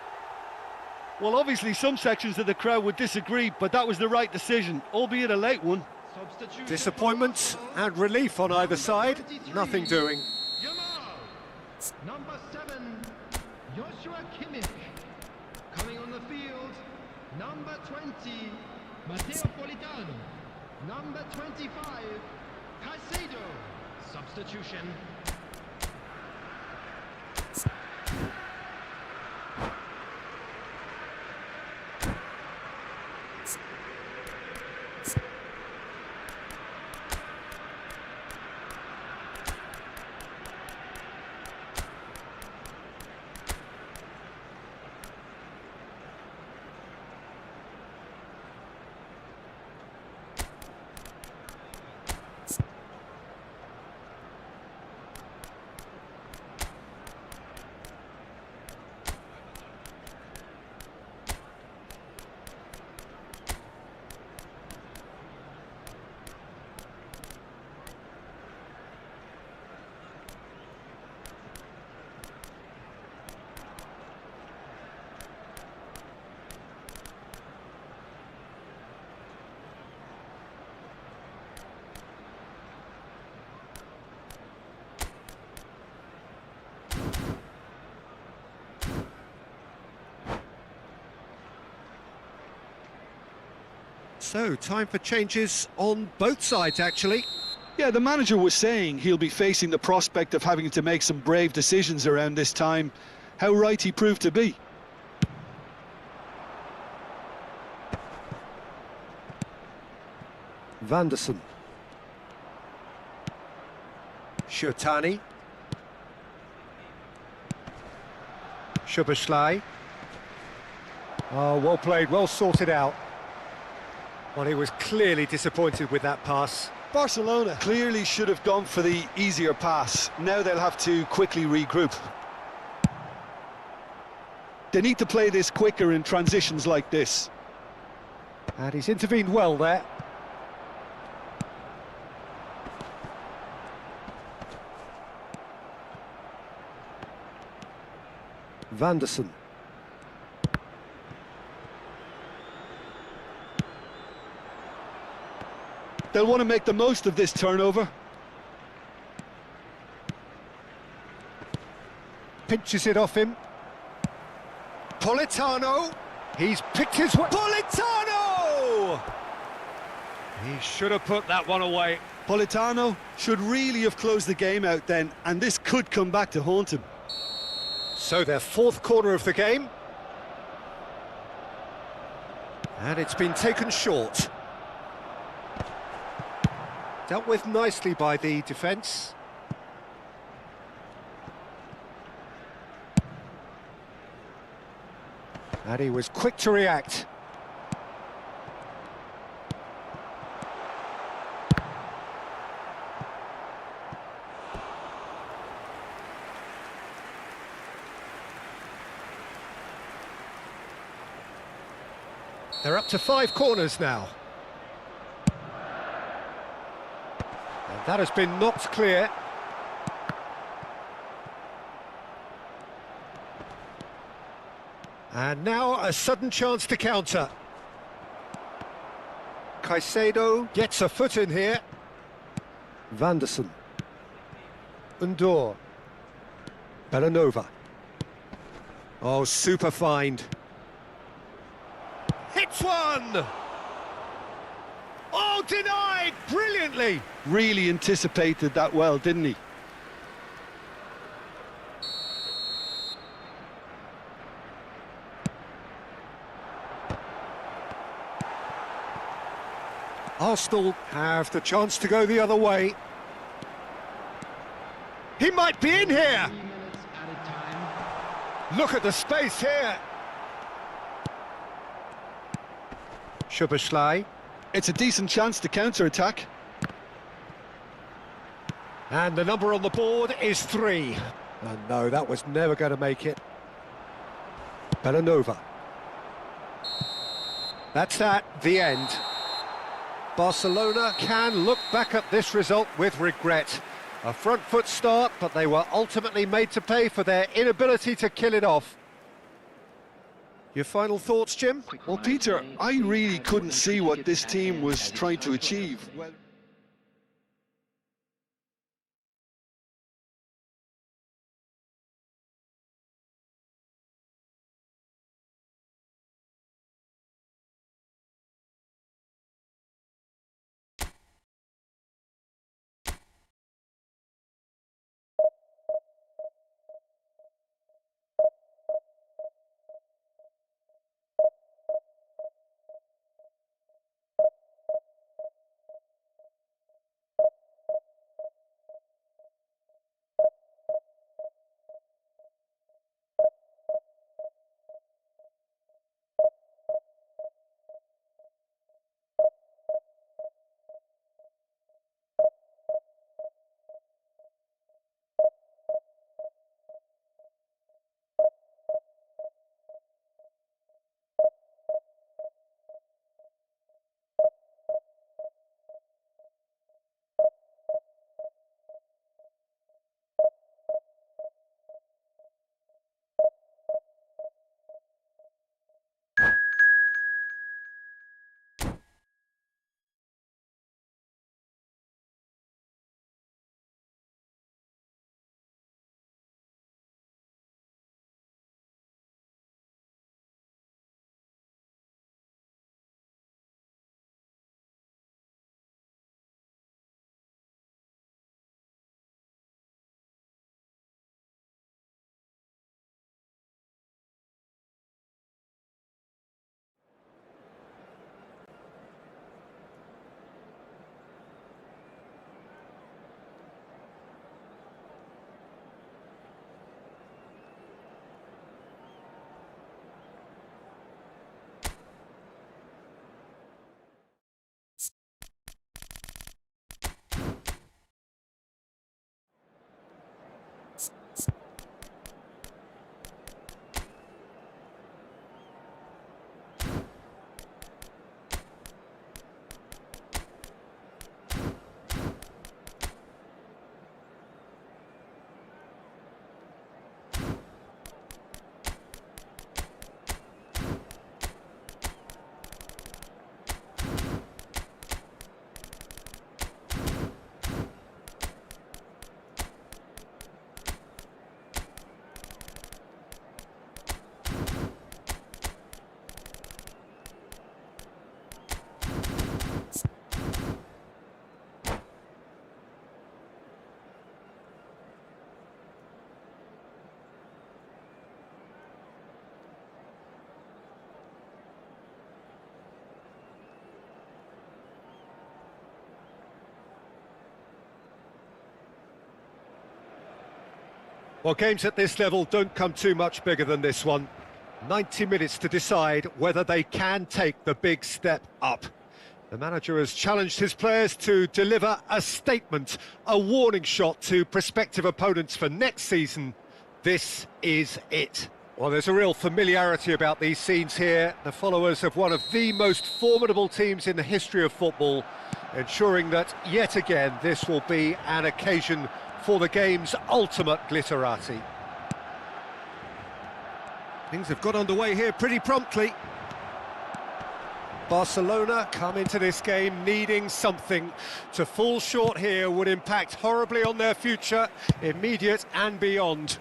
Well, obviously some sections of the crowd would disagree, but that was the right decision, albeit a late one. Substitution Disappointment and relief on either side. Nothing doing. Yamal. Number 7, Joshua Kimmich. Coming on the field, number 20, Matteo Politano. Number 25, Caicedo. Substitution. So, time for changes on both sides, actually. Yeah, the manager was saying he'll be facing the prospect of having to make some brave decisions around this time. How right he proved to be. Vanderson. Shotani. Szoboszlai. Oh, well played, well sorted out. Well, he was clearly disappointed with that pass. Barcelona clearly should have gone for the easier pass. Now they'll have to quickly regroup. They need to play this quicker in transitions like this. And he's intervened well there. Vanderson. They'll want to make the most of this turnover. Pinches it off him. Politano. He's picked his way. Politano! He should have put that one away. Politano should really have closed the game out then, and this could come back to haunt him. So their fourth corner of the game. And it's been taken short. Dealt with nicely by the defence. And he was quick to react. They're up to 5 corners now. And that has been knocked clear. And now a sudden chance to counter. Caicedo gets a foot in here. Vanderson. Undor. Bellanova. Oh, super find. Hits one! Oh, denied brilliantly! Really anticipated that well, didn't he? Arsenal have the chance to go the other way. He might be in here! Look at the space here! Szoboszlai. It's a decent chance to counter-attack. And the number on the board is 3. And no, that was never going to make it. Bellanova. That's that, the end. Barcelona can look back at this result with regret. A front foot start, but they were ultimately made to pay for their inability to kill it off. Your final thoughts, Jim? Well, Peter, I really couldn't see what this team was trying to achieve. Well, games at this level don't come too much bigger than this one. 90 minutes to decide whether they can take the big step up. The manager has challenged his players to deliver a statement, a warning shot to prospective opponents for next season. This is it. Well, there's a real familiarity about these scenes here. The followers of one of the most formidable teams in the history of football, ensuring that, yet again, this will be an occasion for the game's ultimate glitterati. Things have got underway here pretty promptly. Barcelona come into this game needing something. To fall short here would impact horribly on their future, immediate and beyond.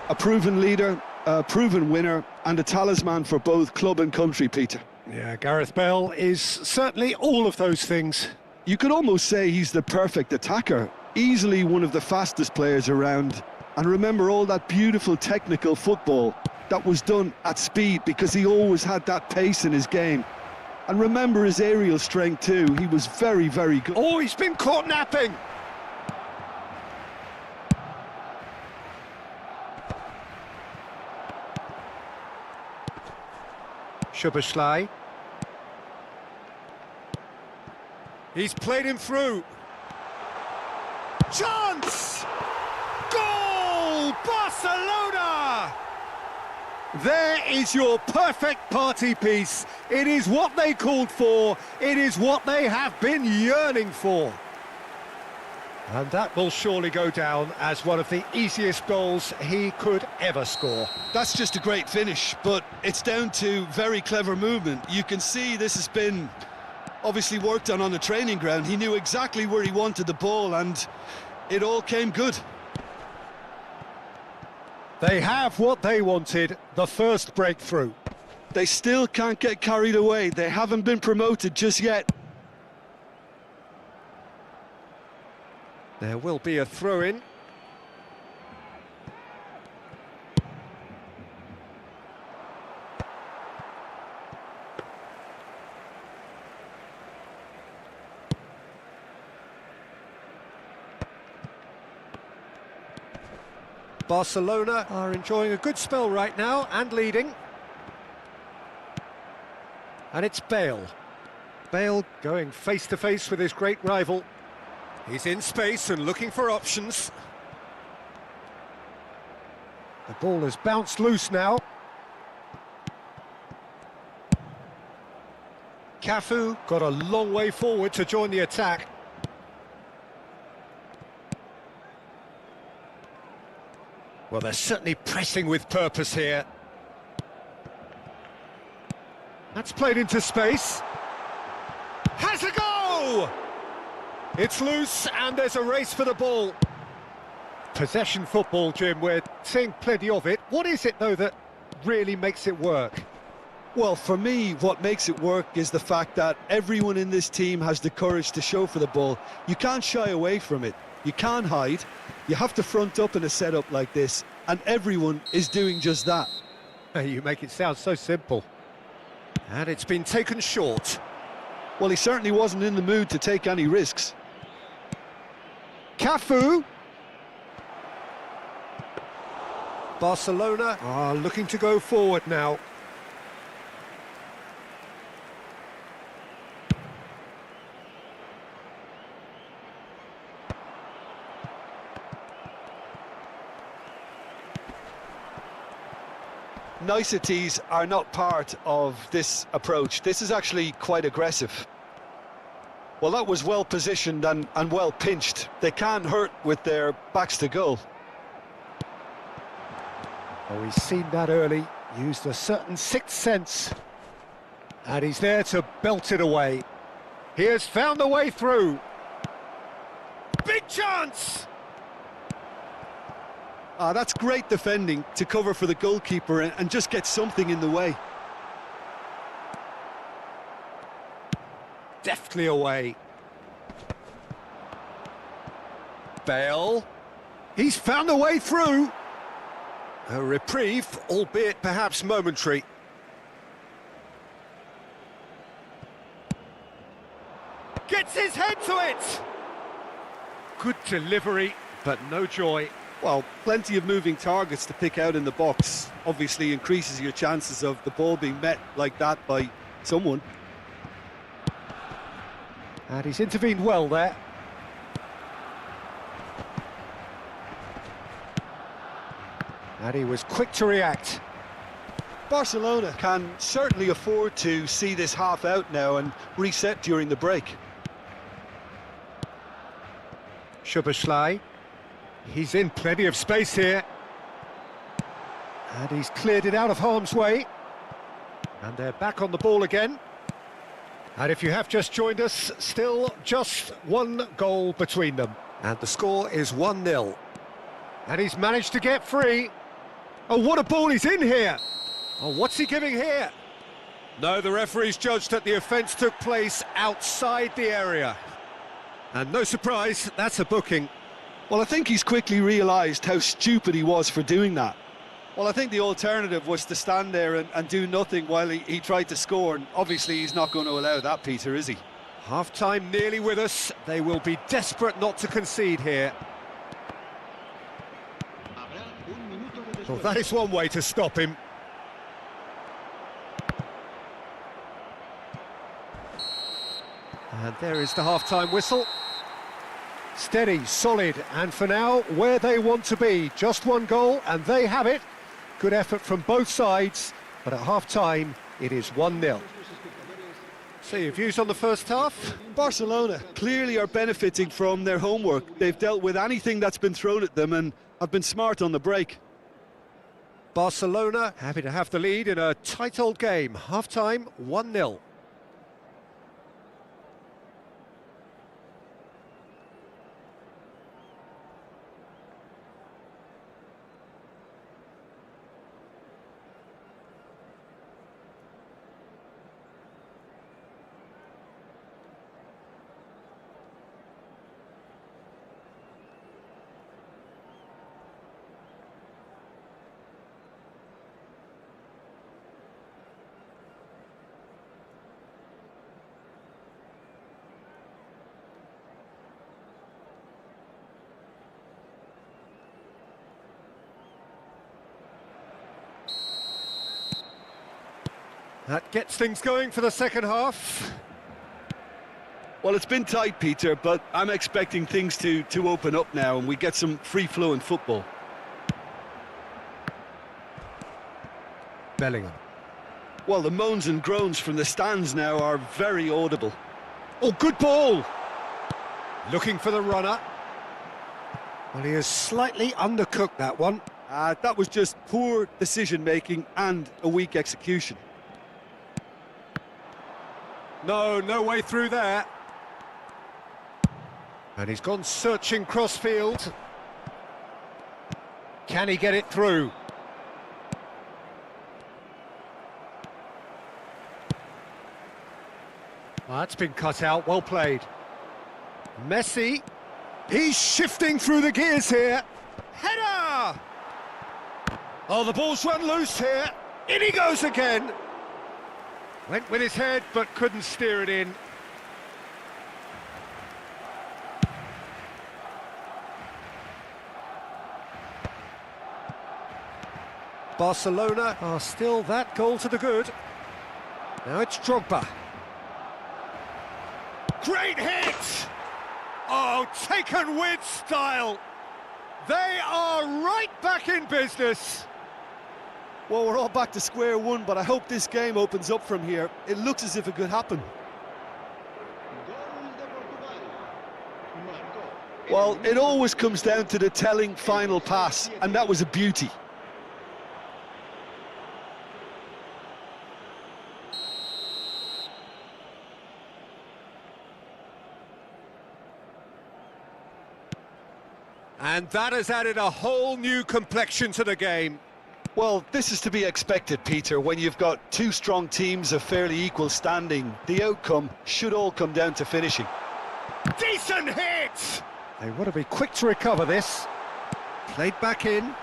A proven leader, a proven winner, and a talisman for both club and country, Peter. Yeah, Gareth Bale is certainly all of those things. You could almost say he's the perfect attacker, easily one of the fastest players around. And remember all that beautiful technical football that was done at speed, because he always had that pace in his game. And remember his aerial strength too, he was very, very good. Oh, he's been caught napping! Szoboszlai. He's played him through. Chance! Goal! Barcelona! There is your perfect party piece. It is what they called for. It is what they have been yearning for. And that will surely go down as one of the easiest goals he could ever score. That's just a great finish, but it's down to very clever movement. You can see this has been obviously worked on the training ground. He knew exactly where he wanted the ball, and it all came good. They have what they wanted, the first breakthrough. They still can't get carried away. They haven't been promoted just yet. There will be a throw-in. Barcelona are enjoying a good spell right now and leading. And it's Bale. Bale going face-to-face with his great rival. He's in space and looking for options. The ball has bounced loose now. Cafu got a long way forward to join the attack. Well, they're certainly pressing with purpose here. That's played into space. Has a go! It's loose and there's a race for the ball. Possession football, Jim, we're seeing plenty of it. What is it, though, that really makes it work? Well, for me, what makes it work is the fact that everyone in this team has the courage to show for the ball. You can't shy away from it. You can't hide. You have to front up in a setup like this, and everyone is doing just that. You make it sound so simple. And it's been taken short. Well, he certainly wasn't in the mood to take any risks. Cafu. Barcelona are looking to go forward now. Niceties are not part of this approach. This is actually quite aggressive. Well, that was well positioned and well pinched. They can't hurt with their backs to goal. Oh, he's seen that early, used a certain sixth sense. And he's there to belt it away. He has found the way through. Big chance! That's great defending to cover for the goalkeeper and just get something in the way. Deftly away. Bale. He's found a way through. A reprieve, albeit perhaps momentary. Gets his head to it! Good delivery, but no joy. Well, plenty of moving targets to pick out in the box. Obviously increases your chances of the ball being met like that by someone. And he's intervened well there. And he was quick to react. Barcelona can certainly afford to see this half out now and reset during the break. Szoboszlai. He's in plenty of space here. And he's cleared it out of harm's way. And they're back on the ball again. And if you have just joined us, still just one goal between them. And the score is 1-0. And he's managed to get free. Oh, what a ball he's in here! Oh, what's he giving here? No, the referee's judged that the offence took place outside the area. And no surprise, that's a booking. Well, I think he's quickly realised how stupid he was for doing that. Well, I think the alternative was to stand there and do nothing while he tried to score, and obviously he's not going to allow that, Peter, is he? Half-time nearly with us. They will be desperate not to concede here. Well, that is one way to stop him. And there is the half-time whistle. Steady, solid, and for now, where they want to be. Just one goal, and they have it. Good effort from both sides, but at half-time, it is 1-0. So your views on the first half? Barcelona clearly are benefiting from their homework. They've dealt with anything that's been thrown at them and have been smart on the break. Barcelona happy to have the lead in a tight old game. Half-time, 1-0. That gets things going for the second half. Well, it's been tight, Peter, but I'm expecting things to open up now and we get some free-flowing football. Bellingham. Well, the moans and groans from the stands now are very audible. Oh, good ball! Looking for the runner. Well, he has slightly undercooked that one. That was just poor decision-making and a weak execution. No way through there. And he's gone searching crossfield. Can he get it through? Well, that's been cut out, well played. Messi, he's shifting through the gears here. Header! Oh, the ball's run loose here. In he goes again. Went with his head, but couldn't steer it in. Barcelona are still that goal to the good. Now it's Drogba. Great hit! Oh, taken with style. They are right back in business. Well, we're all back to square one, but I hope this game opens up from here. It looks as if it could happen. Well, it always comes down to the telling final pass, and that was a beauty. And that has added a whole new complexion to the game. Well, this is to be expected, Peter. When you've got two strong teams of fairly equal standing, the outcome should all come down to finishing. Decent hit! They want to be quick to recover this. Played back in.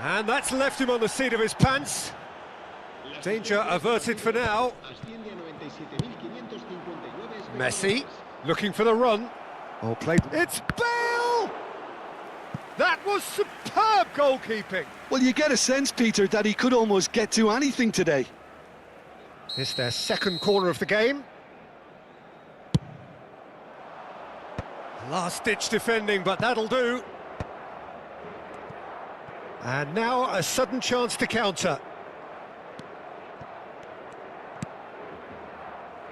And that's left him on the seat of his pants. Danger averted for now. Messi. Looking for the run. Oh, played. It's Bale! That was superb goalkeeping. Well, you get a sense, Peter, that he could almost get to anything today. It's their second corner of the game. Last-ditch defending, but that'll do. And now a sudden chance to counter.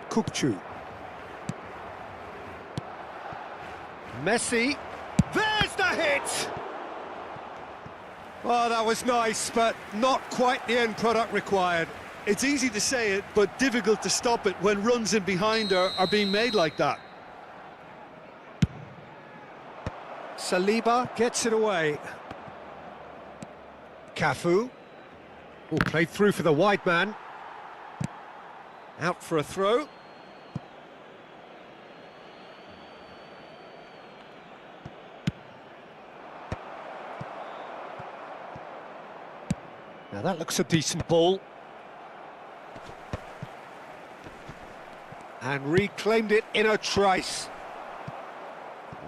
Kukcu. Messi. There's the hit! Oh, that was nice, but not quite the end product required. It's easy to say it, but difficult to stop it when runs in behind are being made like that. Saliba gets it away. Cafu. Oh, played through for the wide man. Out for a throw. Now that looks a decent ball. And reclaimed it in a trice.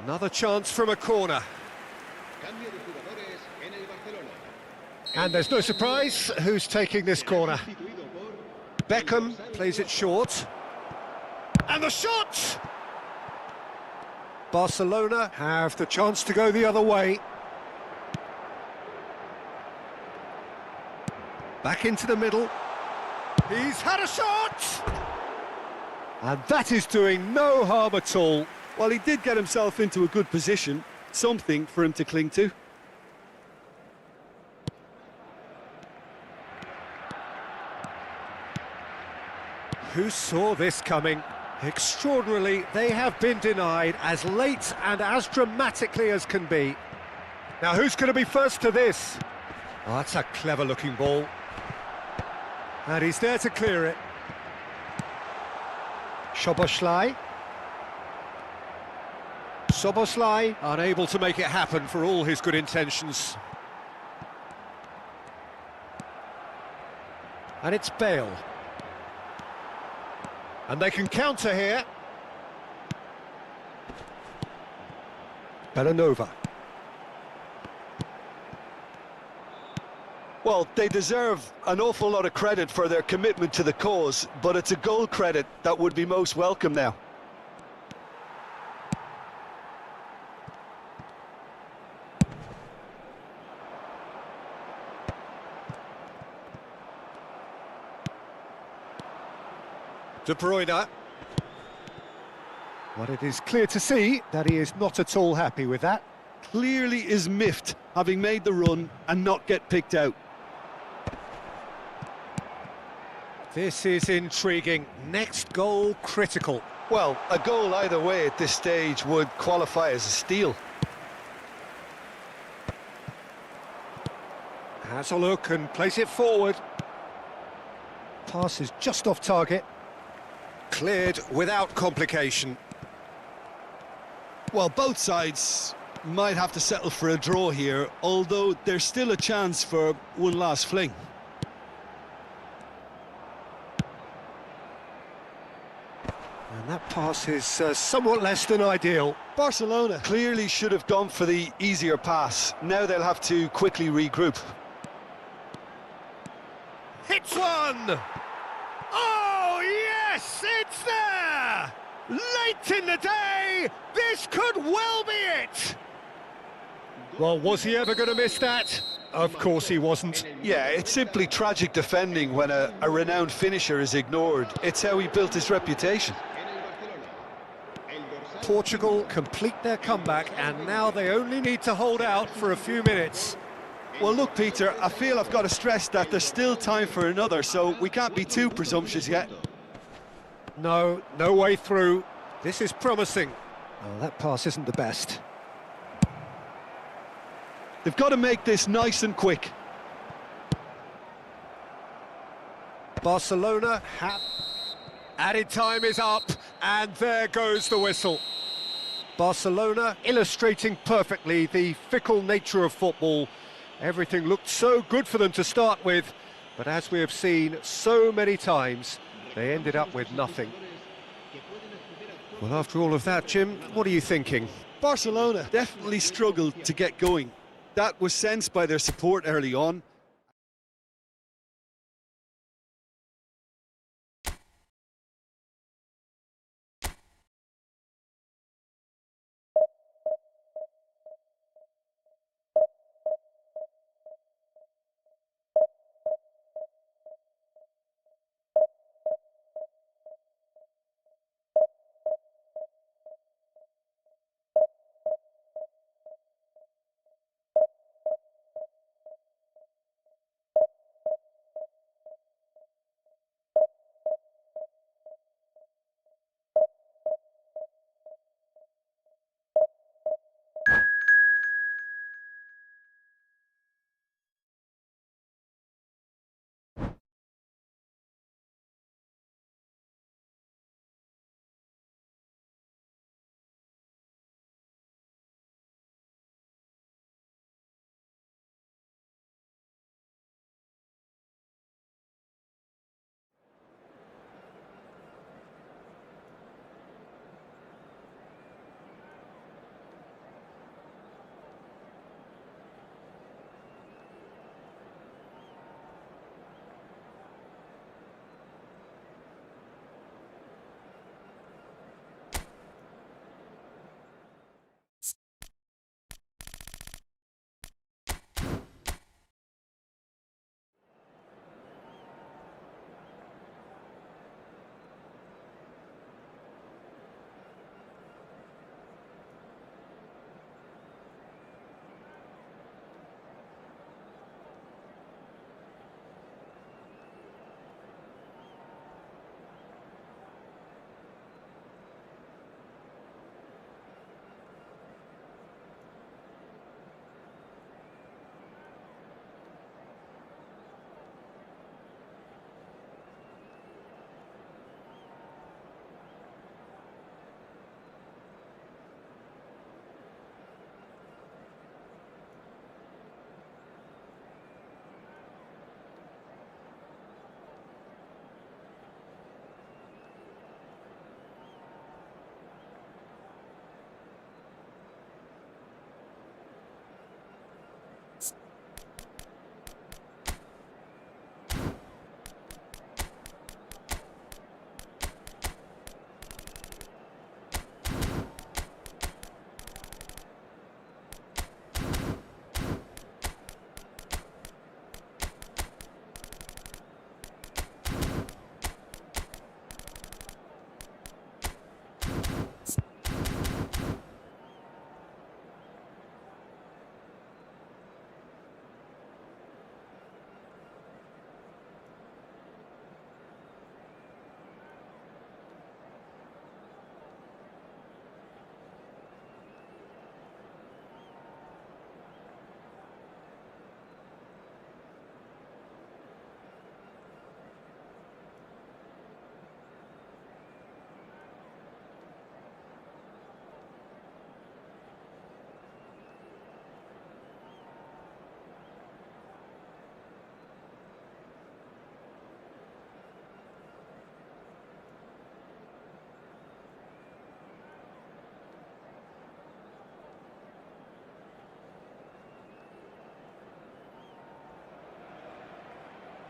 Another chance from a corner. And there's no surprise who's taking this corner. Beckham plays it short. And the shot! Barcelona have the chance to go the other way. Back into the middle. He's had a shot! And that is doing no harm at all. Well, he did get himself into a good position, something for him to cling to. Who saw this coming? Extraordinarily, they have been denied as late and as dramatically as can be. Now, who's going to be first to this? Oh, that's a clever-looking ball. And he's there to clear it. Szoboszlai. Szoboszlai unable to make it happen for all his good intentions. And it's Bale. And they can counter here. Belanova. Well, they deserve an awful lot of credit for their commitment to the cause, but it's a goal credit that would be most welcome now. De Bruyne. But it is clear to see that he is not at all happy with that. Clearly is miffed, having made the run and not get picked out. This is intriguing. Next goal critical. Well, a goal either way at this stage would qualify as a steal. Has a look and plays it forward. Pass is just off target. Cleared without complication. Well, both sides might have to settle for a draw here, although there's still a chance for one last fling. And that pass is somewhat less than ideal. Barcelona clearly should have gone for the easier pass. Now they'll have to quickly regroup. Hits one! Oh, yes, it's there! Late in the day, this could well be it! Well, was he ever going to miss that? Of course he wasn't. Yeah, it's simply tragic defending when a renowned finisher is ignored. It's how he built his reputation. Portugal complete their comeback, and now they only need to hold out for a few minutes. Well, look, Peter, I feel I've got to stress that there's still time for another, so we can't be too presumptuous yet. No, no way through. This is promising. Oh, that pass isn't the best. They've got to make this nice and quick. Barcelona have... Added time is up, and there goes the whistle. Barcelona illustrating perfectly the fickle nature of football. Everything looked so good for them to start with, but as we have seen so many times, they ended up with nothing. Well, after all of that, Jim, what are you thinking? Barcelona definitely struggled to get going. That was sensed by their support early on.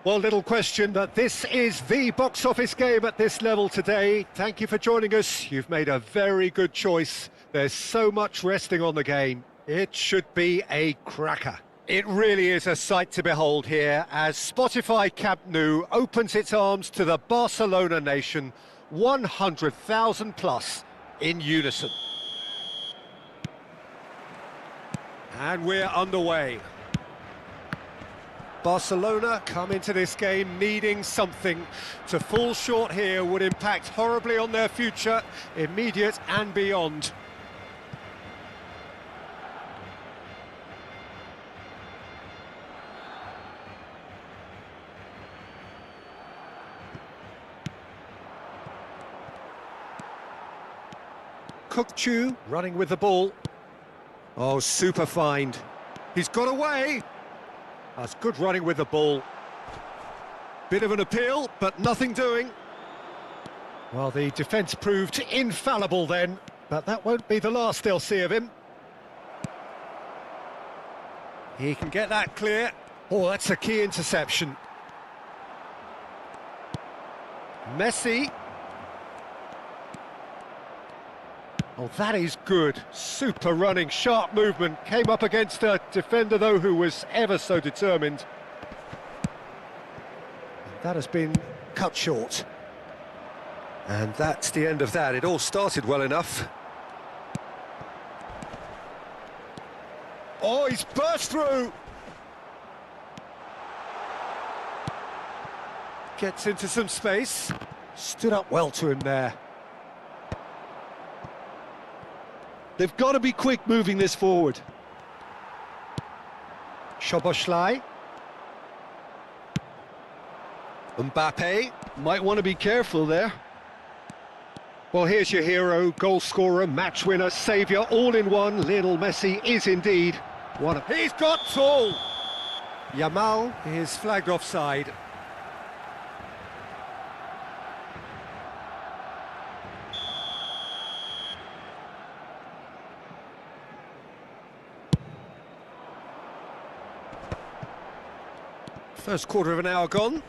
Well, little question that this is the box office game at this level today. Thank you for joining us. You've made a very good choice. There's so much resting on the game. It should be a cracker. It really is a sight to behold here as Spotify Camp Nou opens its arms to the Barcelona nation, 100,000 plus in unison. And we're underway. Barcelona come into this game needing something. To fall short here would impact horribly on their future, immediate and beyond. Kukçu running with the ball. Oh, super find. He's got away. That's good running with the ball. Bit of an appeal, but nothing doing. Well, the defence proved infallible then, but that won't be the last they'll see of him. He can get that clear. Oh, that's a key interception. Messi. Oh, that is good. Super running, sharp movement. Came up against a defender, though, who was ever so determined. That has been cut short. And that's the end of that. It all started well enough. Oh, he's burst through! Gets into some space. Stood up well to him there. They've got to be quick moving this forward. Szoboszlai. Mbappe. Might want to be careful there. Well, here's your hero, goal scorer, match winner, saviour, all in one. Lionel Messi is indeed one of... He's got all! Yamal is flagged offside. First quarter of an hour gone.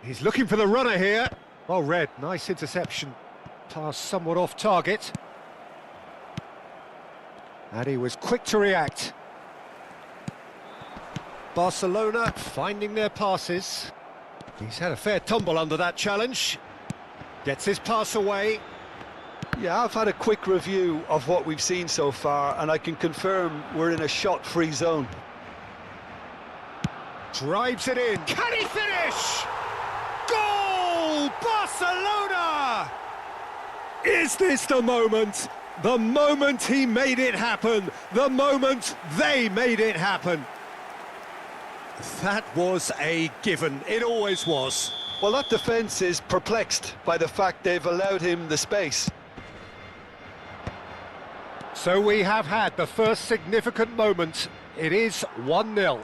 He's looking for the runner here. Oh, Red, nice interception. Pass somewhat off target. And he was quick to react. Barcelona finding their passes. He's had a fair tumble under that challenge. Gets his pass away. Yeah, I've had a quick review of what we've seen so far, and I can confirm we're in a shot-free zone. Drives it in. Can he finish? Goal! Barcelona! Is this the moment? The moment he made it happen. The moment they made it happen. That was a given. It always was. Well, that defence is perplexed by the fact they've allowed him the space. So we have had the first significant moment. It is 1-0.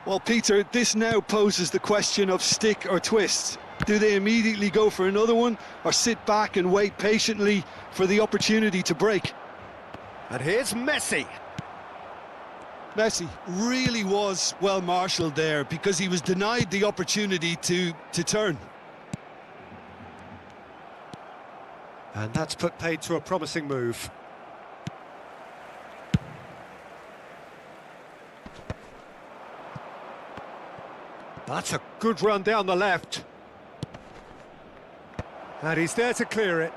Well, Peter, this now poses the question of stick or twist. Do they immediately go for another one, or sit back and wait patiently for the opportunity to break? And here's Messi. Messi really was well marshalled there because he was denied the opportunity to turn. And that's put paid to a promising move. That's a good run down the left. And he's there to clear it.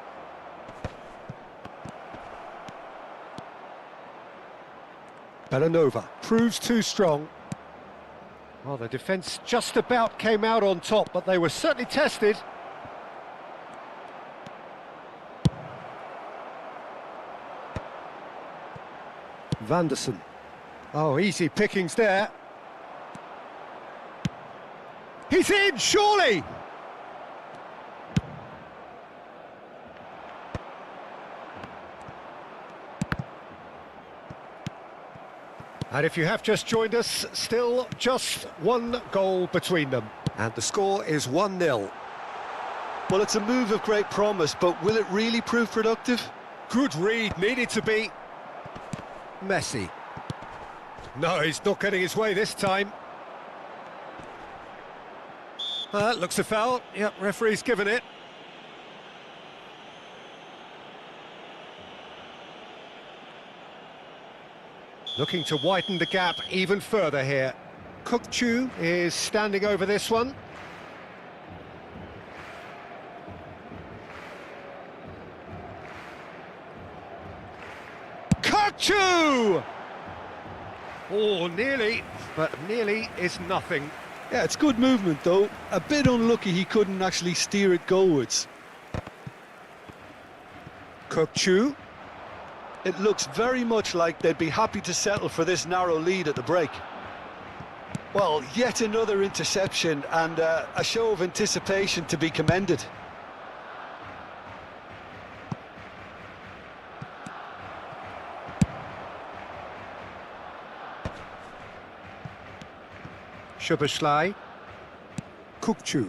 Bellanova proves too strong. Well, the defence just about came out on top, but they were certainly tested. Vanderson. Oh, easy pickings there. He's in, surely! And if you have just joined us, still just one goal between them. And the score is 1-0. Well, it's a move of great promise, but will it really prove productive? Good read, needed to be. Messi. No, he's not getting his way this time. Looks a foul. Yep, referee's given it. Looking to widen the gap even further here. Kukçu is standing over this one. Kukçu! Oh, nearly, but nearly is nothing. Yeah, it's good movement, though. A bit unlucky he couldn't actually steer it goalwards. Kukçu. It looks very much like they'd be happy to settle for this narrow lead at the break. Well, yet another interception and a show of anticipation to be commended. Szoboszlai. Kukçu.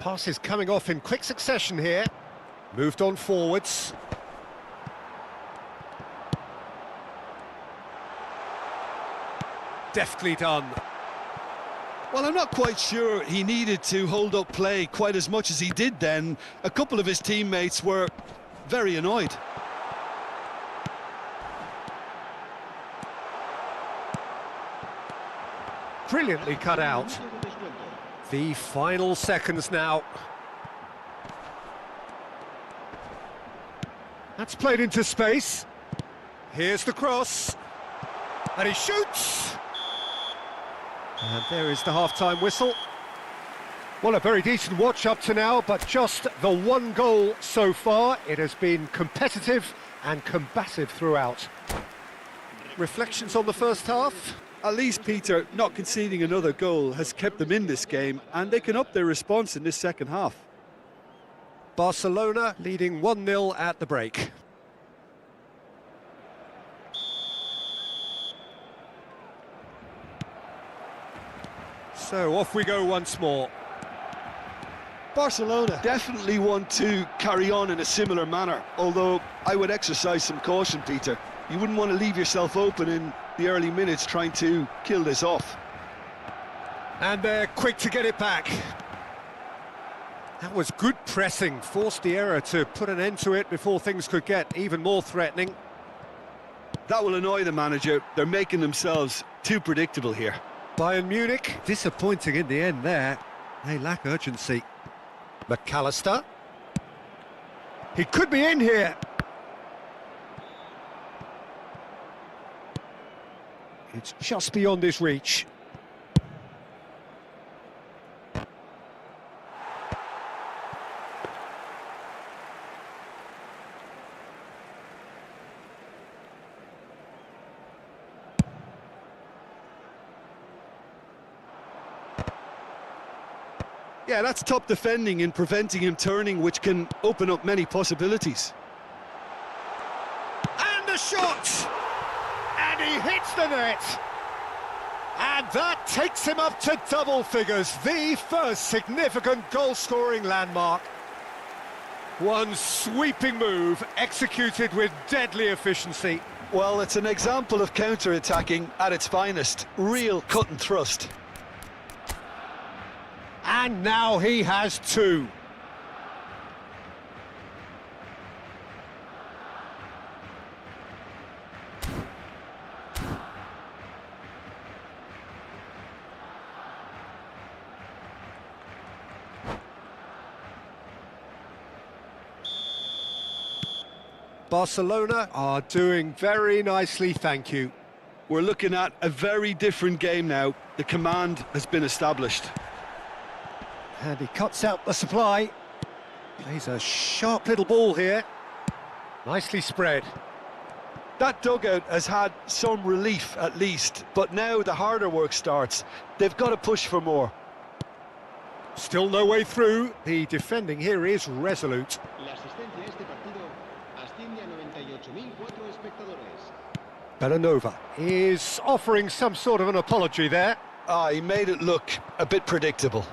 Passes coming off in quick succession here. Moved on forwards. Deftly done. Well, I'm not quite sure he needed to hold up play quite as much as he did then. A couple of his teammates were very annoyed. Brilliantly cut out. The final seconds now. That's played into space. Here's the cross. And he shoots! And there is the half-time whistle. Well, a very decent watch up to now, but just the one goal so far. It has been competitive and combative throughout. Reflections on the first half? At least, Peter, not conceding another goal has kept them in this game, and they can up their response in this second half. Barcelona leading 1-0 at the break. So off we go once more. Barcelona definitely want to carry on in a similar manner, although I would exercise some caution, Peter. You wouldn't want to leave yourself open in the early minutes trying to kill this off. And they're quick to get it back. That was good pressing, forced the error to put an end to it before things could get even more threatening. That will annoy the manager. They're making themselves too predictable here. Bayern Munich, disappointing in the end there. They lack urgency. McAllister. He could be in here. It's just beyond his reach. Yeah, that's top defending and preventing him turning, which can open up many possibilities. And the shot! And he hits the net! And that takes him up to double figures, the first significant goal-scoring landmark. One sweeping move, executed with deadly efficiency. Well, it's an example of counter-attacking at its finest. Real cut and thrust. And now he has two. Barcelona are doing very nicely, thank you. We're looking at a very different game now. The command has been established. And he cuts out the supply. Plays a sharp little ball here. Nicely spread. That dugout has had some relief at least, but now the harder work starts. They've got to push for more. Still no way through. The defending here is resolute. La asistencia a este partido asciende a 98.004 espectadores. Belanova is offering some sort of an apology there. He made it look a bit predictable.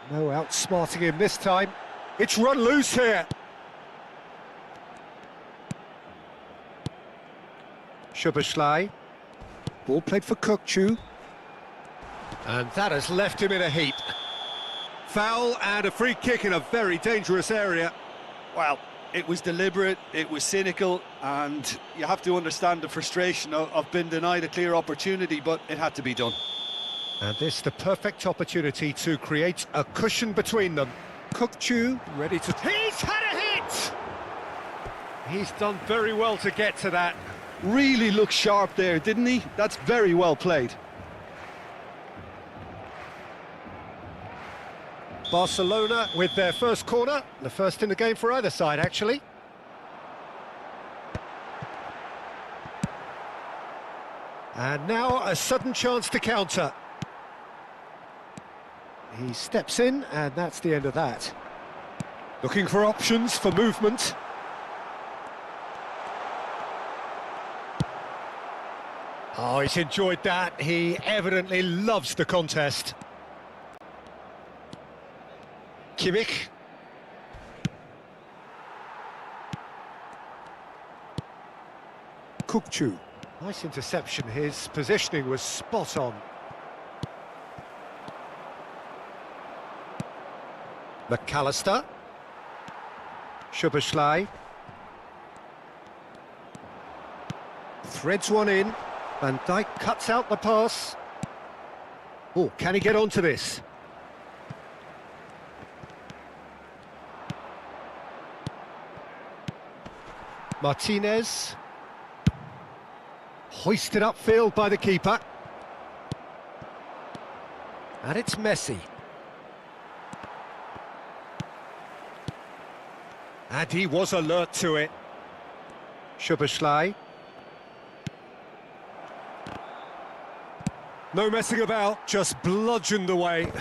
No outsmarting him this time. It's run loose here. Szoboszlai. Ball played for Kukcu. And that has left him in a heap. Foul and a free kick in a very dangerous area. Well, it was deliberate, it was cynical, and you have to understand the frustration of being denied a clear opportunity, but it had to be done. And this the perfect opportunity to create a cushion between them. Kukcu ready to... He's had a hit! He's done very well to get to that. Really looked sharp there, didn't he? That's very well played. Barcelona with their first corner, the first in the game for either side, actually. And now a sudden chance to counter. He steps in, and that's the end of that. Looking for options for movement. Oh, he's enjoyed that. He evidently loves the contest. Kimmich. Kukçu. Nice interception. His positioning was spot on. McAllister. Szoboszlai. Threads one in. Van Dijk cuts out the pass. Oh, can he get onto this? Martinez. Hoisted upfield by the keeper. And it's Messi. And he was alert to it. Szoboszlai. No messing about, just bludgeoned away.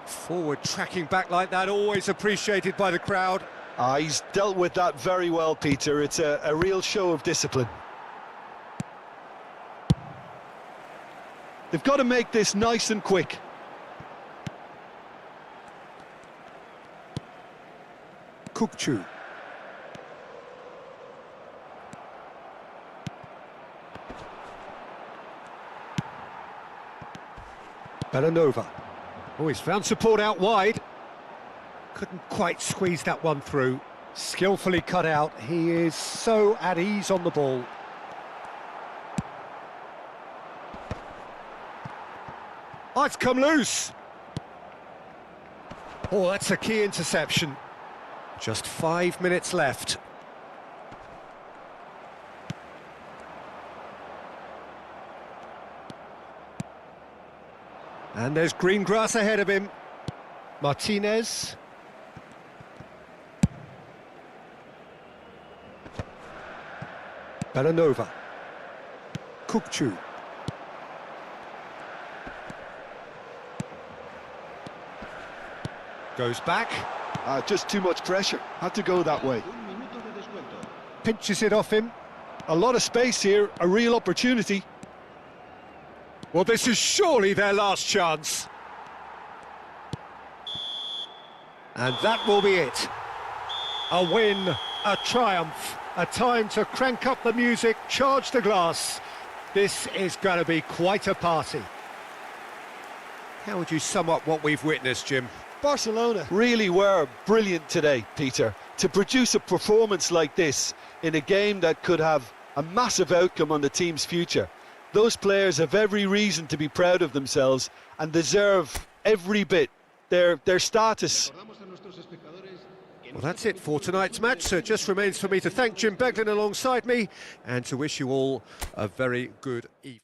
Forward tracking back like that, always appreciated by the crowd. He's dealt with that very well, Peter. It's a real show of discipline. They've got to make this nice and quick. Kukçu. Belanova. Oh, he's found support out wide. Couldn't quite squeeze that one through. Skillfully cut out. He is so at ease on the ball. Oh, it's come loose. Oh, that's a key interception. Just 5 minutes left. And there's green grass ahead of him. Martinez. Belanova. Kukçu. Goes back. Just too much pressure. Had to go that way. Un minuto de descuento. Pinches it off him. A lot of space here, a real opportunity. Well, this is surely their last chance. And that will be it. A win, a triumph, a time to crank up the music, charge the glass. This is going to be quite a party. How would you sum up what we've witnessed, Jim? Barcelona really were brilliant today, Peter. To produce a performance like this in a game that could have a massive outcome on the team's future. Those players have every reason to be proud of themselves and deserve every bit their status. Recordamos a nuestros espectadores que Well, that's it for tonight's match, so it just remains for me to thank Jim Beglin alongside me and to wish you all a very good evening.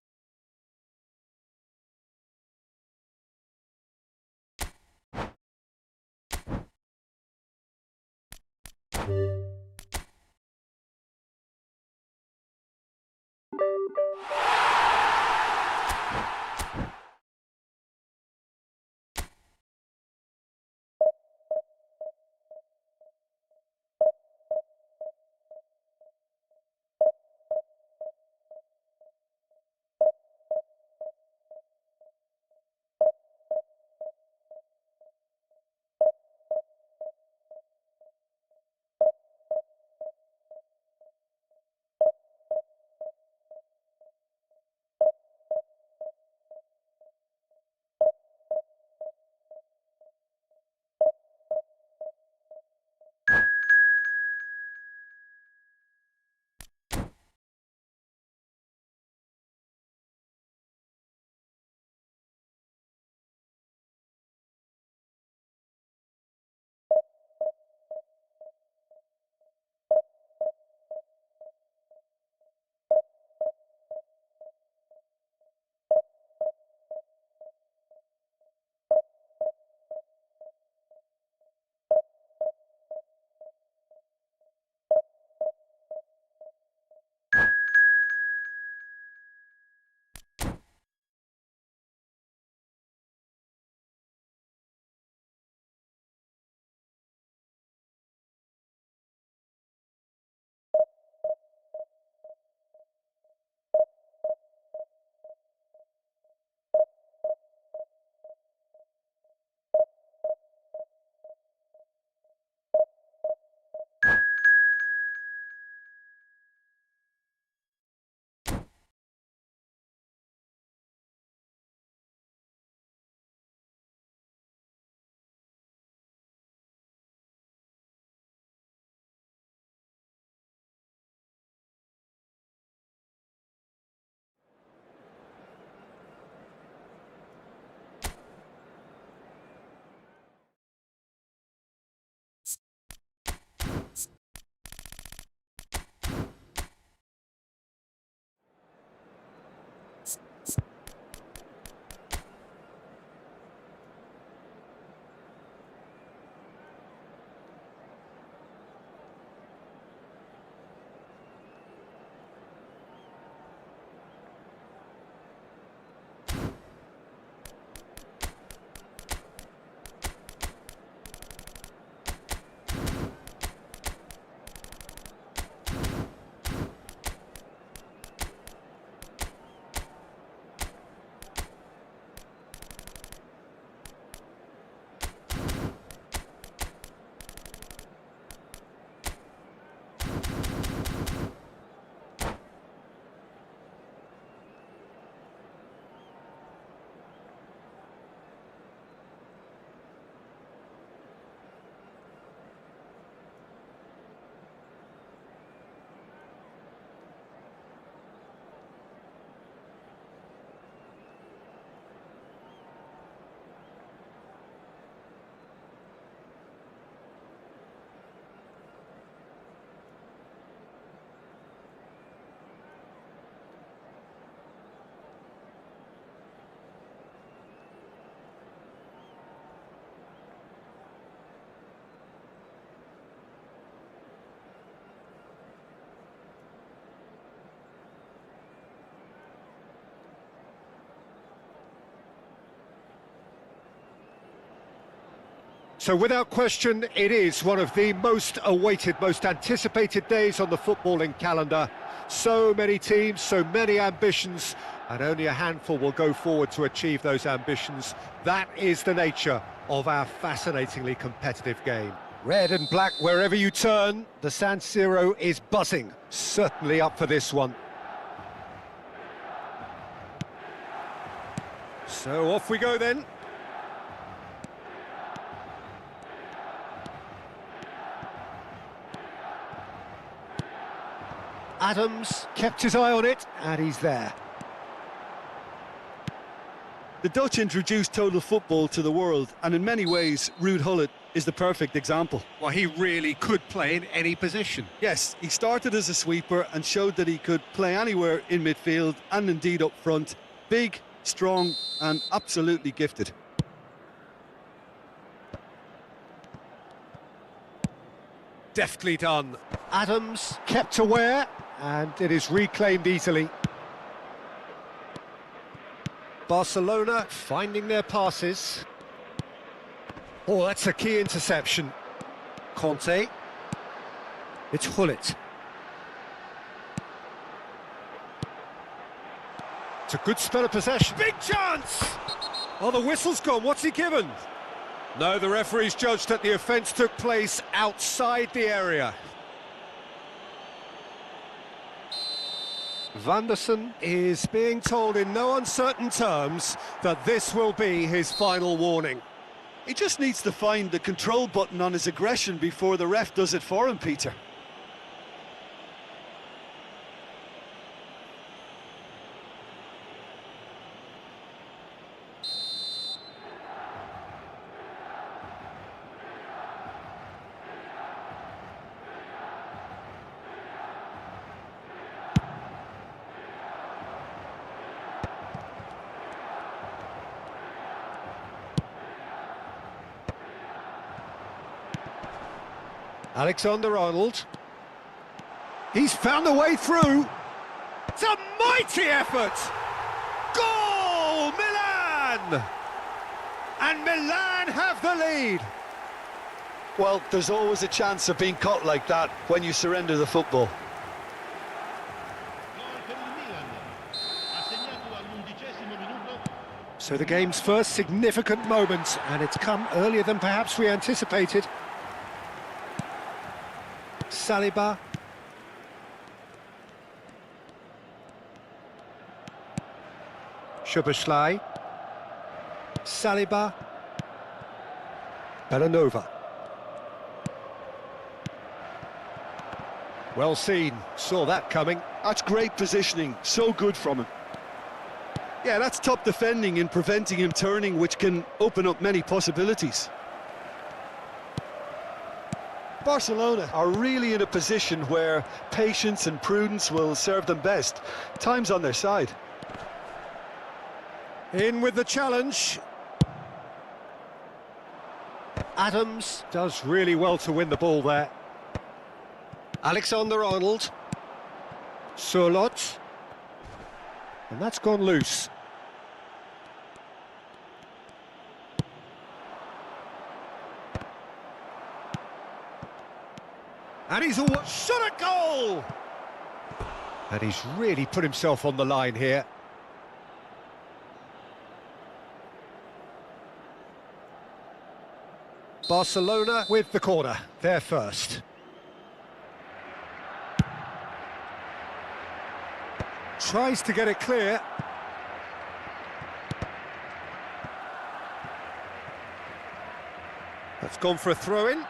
So without question, it is one of the most awaited, most anticipated days on the footballing calendar. So many teams, so many ambitions, and only a handful will go forward to achieve those ambitions. That is the nature of our fascinatingly competitive game. Red and black wherever you turn, the San Siro is buzzing. Certainly up for this one. So off we go then. Adams kept his eye on it, and he's there. The Dutch introduced total football to the world, and in many ways, Ruud Gullit is the perfect example. Well, he really could play in any position. Yes, he started as a sweeper and showed that he could play anywhere in midfield and indeed up front. Big, strong and absolutely gifted. Deftly done. Adams kept aware, and it is reclaimed easily. Barcelona finding their passes. Oh, that's a key interception. Conte. It's Gullit. It's a good spell of possession. Big chance! Oh, the whistle's gone. What's he given? No, the referee's judged that the offence took place outside the area. Vanderson is being told in no uncertain terms that this will be his final warning. He just needs to find the control button on his aggression before the ref does it for him, Peter. Alexander-Arnold. He's found a way through. It's a mighty effort. Goal, Milan! And Milan have the lead. Well, there's always a chance of being caught like that when you surrender the football. So the game's first significant moment, and it's come earlier than perhaps we anticipated. Saliba. Szoboszlai. Saliba. Belanova. Well seen, saw that coming. That's great positioning, so good from him. Yeah, that's top defending in preventing him turning, which can open up many possibilities. Barcelona are really in a position where patience and prudence will serve them best. Time's on their side. In with the challenge. Adams does really well to win the ball there. Alexander-Arnold. Surlot. And that's gone loose. And he's shot a goal! And he's really put himself on the line here. Barcelona with the corner, they're first. Tries to get it clear. That's gone for a throw-in.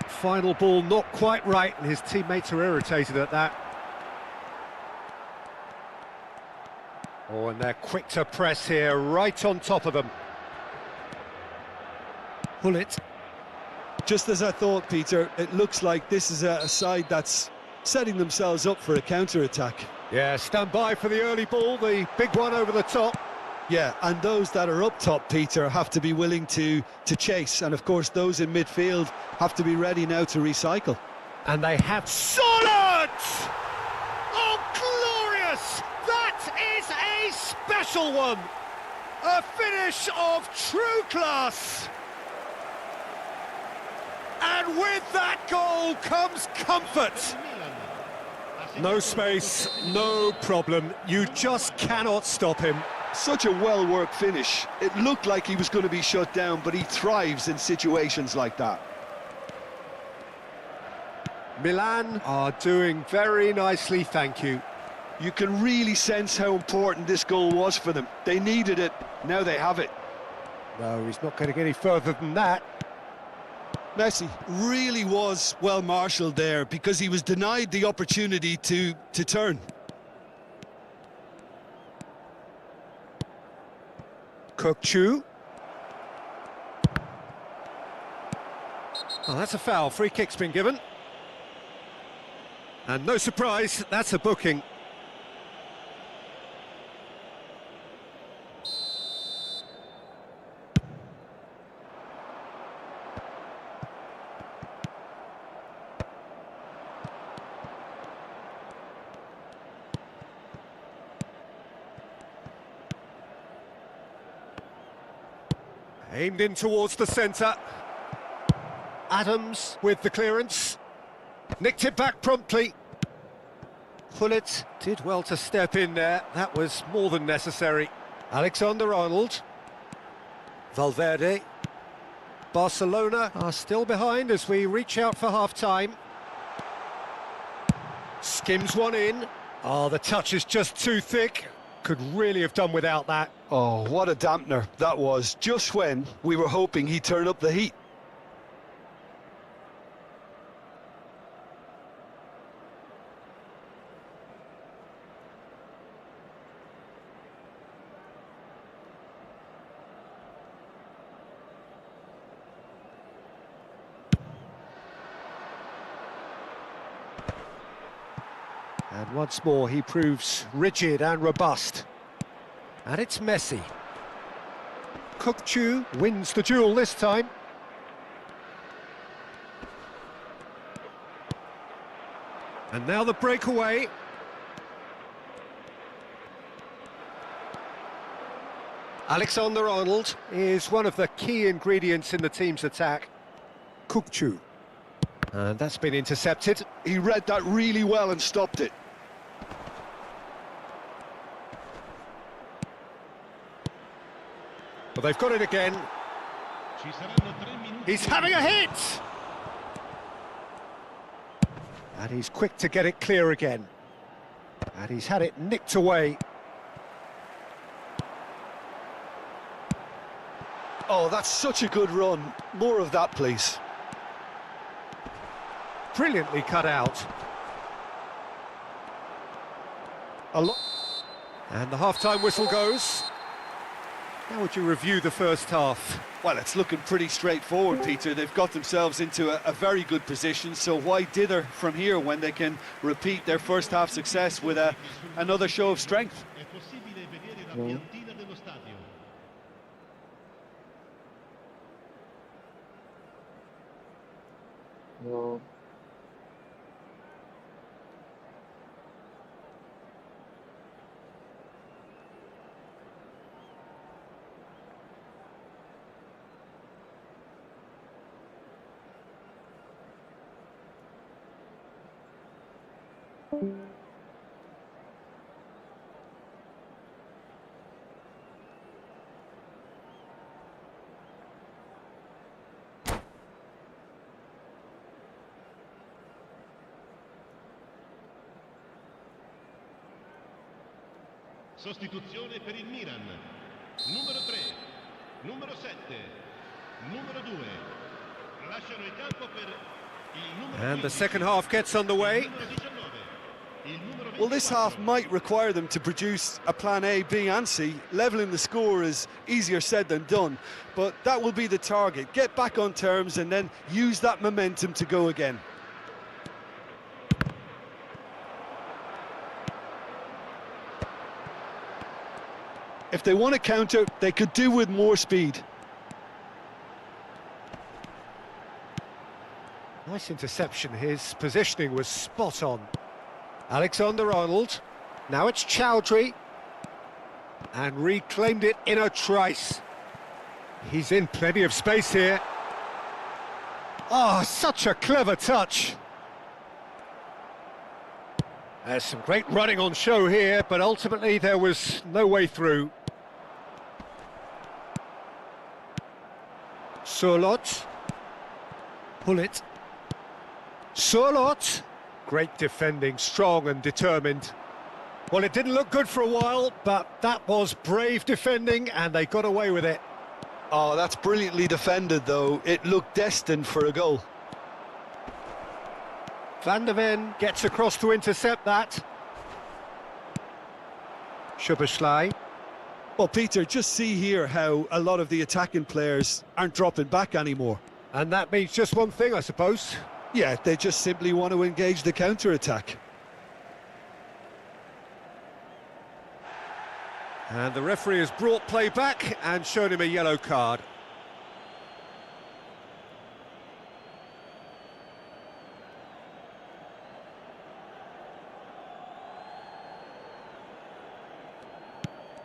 Final ball not quite right, and his teammates are irritated at that. Oh, and they're quick to press here, right on top of them. Gullit. Just as I thought, Peter, it looks like this is a side that's setting themselves up for a counter-attack. Yeah, stand by for the early ball, the big one over the top. Yeah, and those that are up top, Peter, have to be willing to chase. And, of course, those in midfield have to be ready now to recycle. And they have... Solid! Oh, colossal one! A finish of true class! And with that goal comes comfort! No space, no problem. You just cannot stop him. Such a well-worked finish. It looked like he was going to be shut down, but he thrives in situations like that. Milan are doing very nicely, thank you. You can really sense how important this goal was for them. They needed it, now they have it. No, he's not getting any further than that. Messi really was well marshalled there because he was denied the opportunity to turn. Kukçu. Oh, that's a foul. Free kick's been given. And no surprise, that's a booking. Aimed in towards the centre. Adams with the clearance. Nicked it back promptly. Pullet did well to step in there. That was more than necessary. Alexander-Arnold. Valverde. Barcelona are still behind as we reach out for half-time. Skims one in. Oh, the touch is just too thick. Could really have done without that. Oh, what a dampener that was, just when we were hoping he'd turn up the heat. And once more he proves rigid and robust. And it's Messi. Kukçu wins the duel this time. And now the breakaway. Alexander-Arnold is one of the key ingredients in the team's attack. Kukçu. And that's been intercepted. He read that really well and stopped it. But they've got it again. He's having a hit! And he's quick to get it clear again. And he's had it nicked away. Oh, that's such a good run. More of that, please. Brilliantly cut out. And the half-time whistle goes. How would you review the first half? Well, it's looking pretty straightforward, Peter. They've got themselves into a very good position, so why dither from here when they can repeat their first half success with another show of strength? No. Sostituzione per il Milan. Numero 3, numero 7, numero 2. Lasciano il campo per il numero 15. And the second half gets underway. Well, this half might require them to produce a plan A, B and C. Levelling the score is easier said than done, but that will be the target. Get back on terms and then use that momentum to go again. If they want to counter, they could do with more speed. Nice interception. His positioning was spot on. Alexander-Arnold. Now it's Chowdhury. And reclaimed it in a trice. He's in plenty of space here. Oh, such a clever touch. There's some great running on show here, but ultimately there was no way through. Surlot. Pull it. Surlot. Great defending, strong and determined. Well, it didn't look good for a while, but that was brave defending and they got away with it. Oh, that's brilliantly defended, though. It looked destined for a goal. Van der Ven gets across to intercept that. Szoboszlai. Well, Peter, just see here how a lot of the attacking players aren't dropping back anymore. And that means just one thing, I suppose. Yeah, they just simply want to engage the counter-attack. And the referee has brought play back and shown him a yellow card.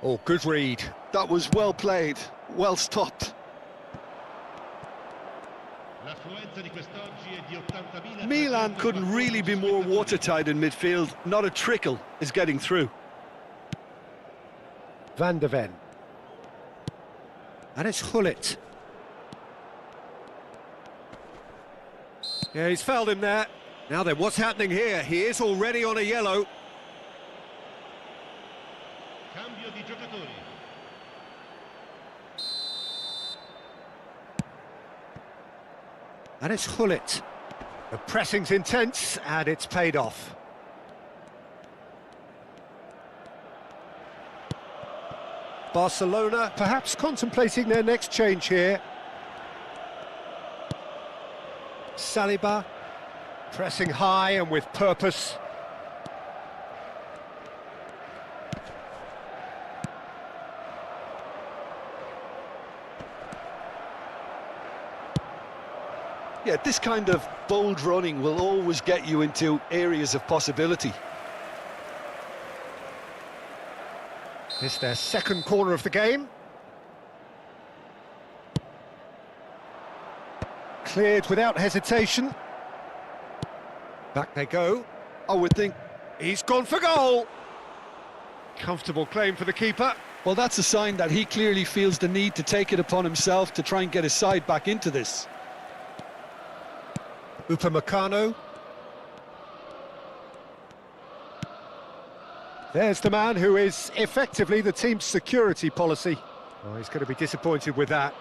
Oh, good read. That was well played, well stopped. L'affluenza di quest'oggi è di 80.000. Milan couldn't really be more watertight in midfield. Not a trickle is getting through. Van der Ven. And it's Gullit. Yeah, he's fouled him there. Now then, what's happening here? He is already on a yellow. Cambio di giocatori. And it's Gullit. The pressing's intense and it's paid off. Barcelona perhaps contemplating their next change here. Saliba pressing high and with purpose. Yeah, this kind of bold running will always get you into areas of possibility. It's their second corner of the game. Cleared without hesitation. Back they go. I would think, He's gone for goal. Comfortable claim for the keeper. well, that's a sign that he clearly feels the need to take it upon himself to try and get his side back into this. Upamecano. There's the man who is effectively the team's security policy. Oh, he's going to be disappointed with that.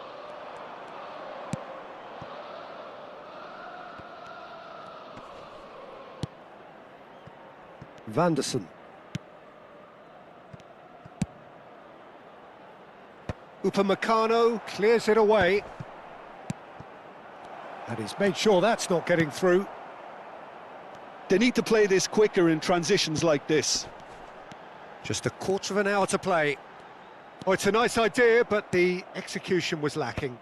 Vanderson. Upamecano clears it away. And he's made sure that's not getting through. They need to play this quicker in transitions like this. Just a quarter of an hour to play. Oh, it's a nice idea, but the execution was lacking.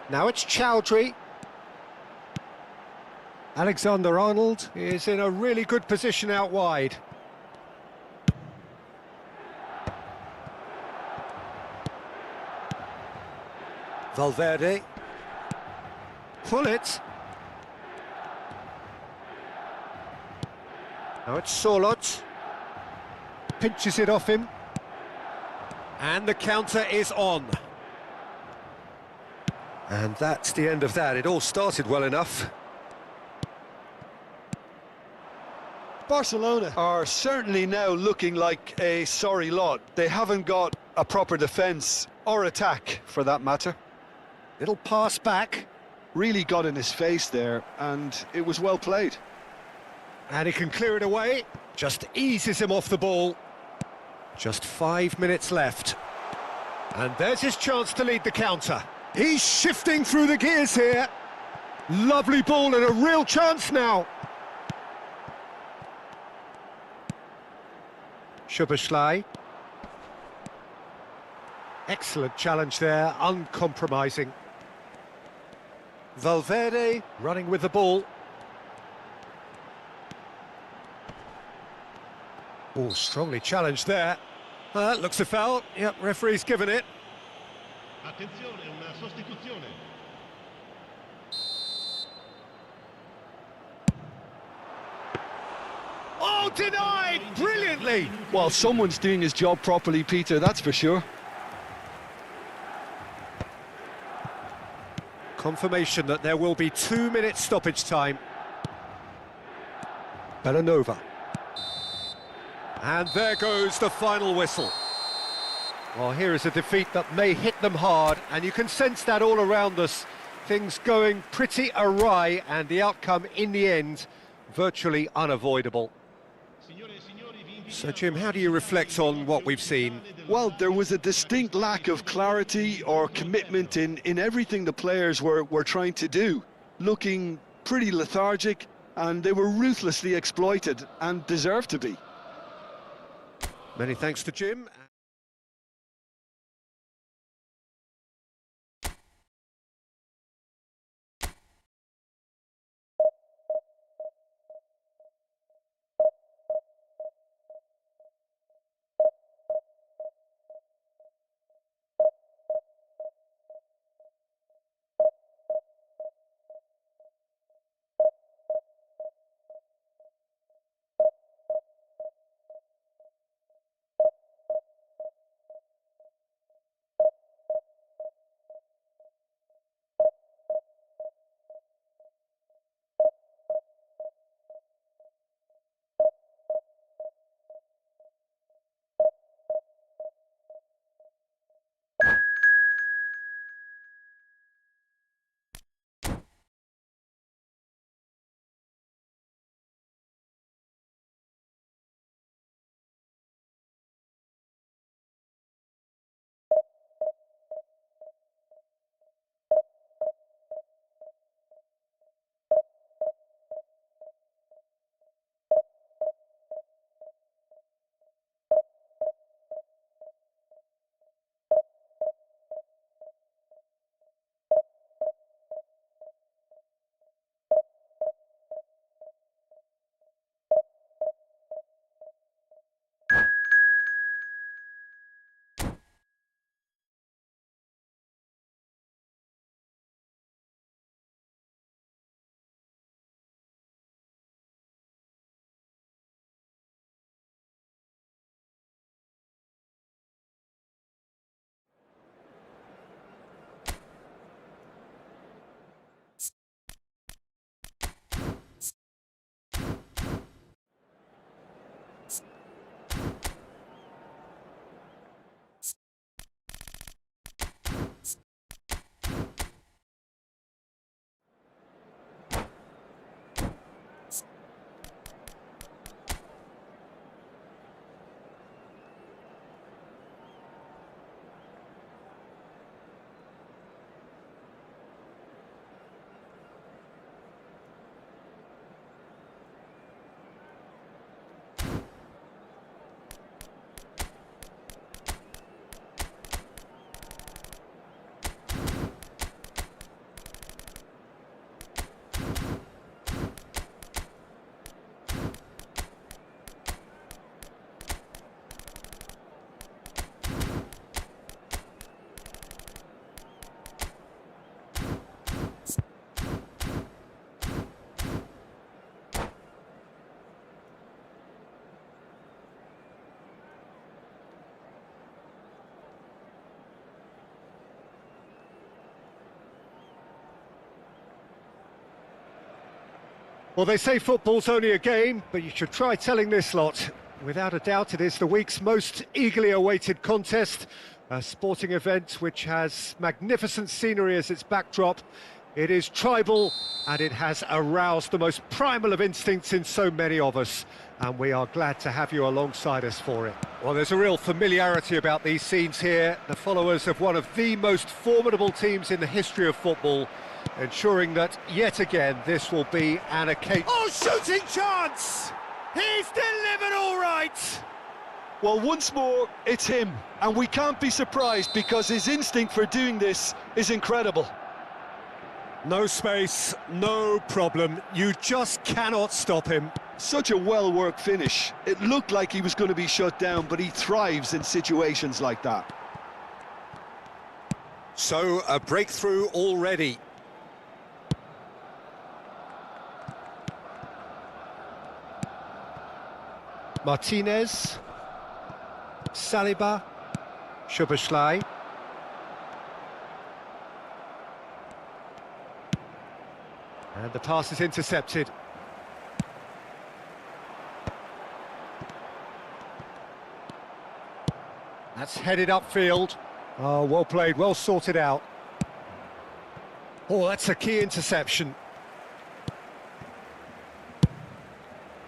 Now it's Chowdhury. Alexander-Arnold is in a really good position out wide. Valverde. Pull it. Now it's Surlot. Pinches it off him. And the counter is on. And that's the end of that. It all started well enough. Barcelona are certainly now looking like a sorry lot. They haven't got a proper defence or attack, for that matter. Little pass back. Really got in his face there, and it was well played. And he can clear it away. Just eases him off the ball. Just 5 minutes left. And there's his chance to lead the counter. He's shifting through the gears here. Lovely ball and a real chance now. Szoboszlai. Excellent challenge there, uncompromising. Valverde running with the ball. Oh, strongly challenged there. Looks a foul. Yep, referee's given it. Attenzione, una sostituzione. Oh, denied! Brilliantly! Well, someone's doing his job properly, Peter, that's for sure. Confirmation that there will be 2 minutes stoppage time. Bellanova. And there goes the final whistle. Well, here is a defeat that may hit them hard, and you can sense that all around us. Things going pretty awry, and the outcome in the end virtually unavoidable. So, Jim, how do you reflect on what we've seen? Well, there was a distinct lack of clarity or commitment in everything the players were trying to do. Looking pretty lethargic, and they were ruthlessly exploited, and deserved to be. Many thanks to Jim. Well, they say football's only a game, but you should try telling this lot. Without a doubt, it is the week's most eagerly awaited contest, a sporting event which has magnificent scenery as its backdrop. It is tribal, and it has aroused the most primal of instincts in so many of us, and we are glad to have you alongside us for it. Well, there's a real familiarity about these scenes here, the followers of one of the most formidable teams in the history of football, ensuring that, yet again, this will be an occasion. Oh, shooting chance! He's delivered all right! Well, once more, it's him, and we can't be surprised because his instinct for doing this is incredible. No space, no problem. You just cannot stop him. Such a well-worked finish. It looked like he was going to be shut down, but he thrives in situations like that. So, a breakthrough already. Martinez, Saliba, Szoboszlai. And the pass is intercepted. That's headed upfield. Oh, well played, well sorted out. Oh, that's a key interception.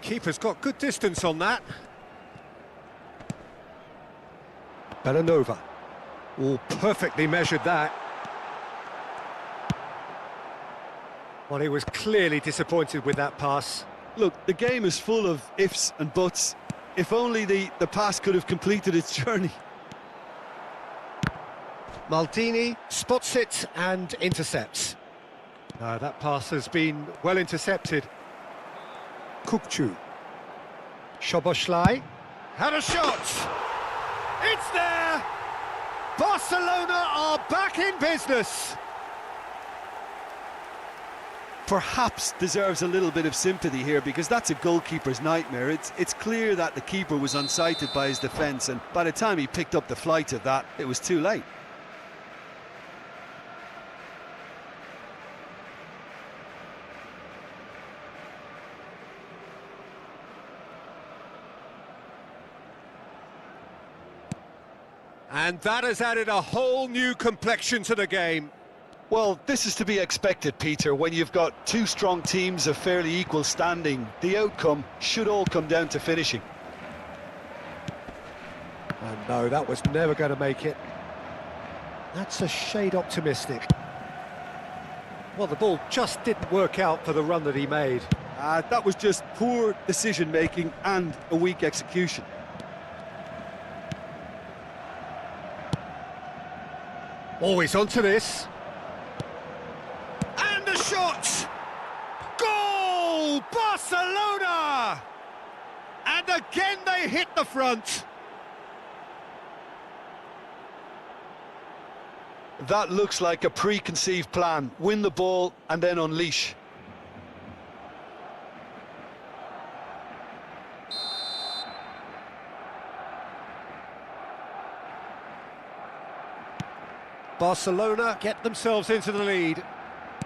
Keeper's got good distance on that. Belanova. Oh, perfectly measured that. Well, he was clearly disappointed with that pass. Look, the game is full of ifs and buts. If only the pass could have completed its journey. Maldini spots it and intercepts. No, that pass has been well intercepted. Kukçu. Szoboszlai. Had a shot! It's there! Barcelona are back in business! Perhaps deserves a little bit of sympathy here, because that's a goalkeeper's nightmare. It's clear that the keeper was unsighted by his defence, and by the time he picked up the flight of that, it was too late. And that has added a whole new complexion to the game. Well, this is to be expected, Peter. When you've got two strong teams of fairly equal standing, the outcome should all come down to finishing. And no, that was never going to make it. That's a shade optimistic. Well, the ball just didn't work out for the run that he made. That was just poor decision-making and a weak execution. Always onto this. And the shot! Goal! Barcelona! And again they hit the front. That looks like a preconceived plan. Win the ball and then unleash. Barcelona get themselves into the lead.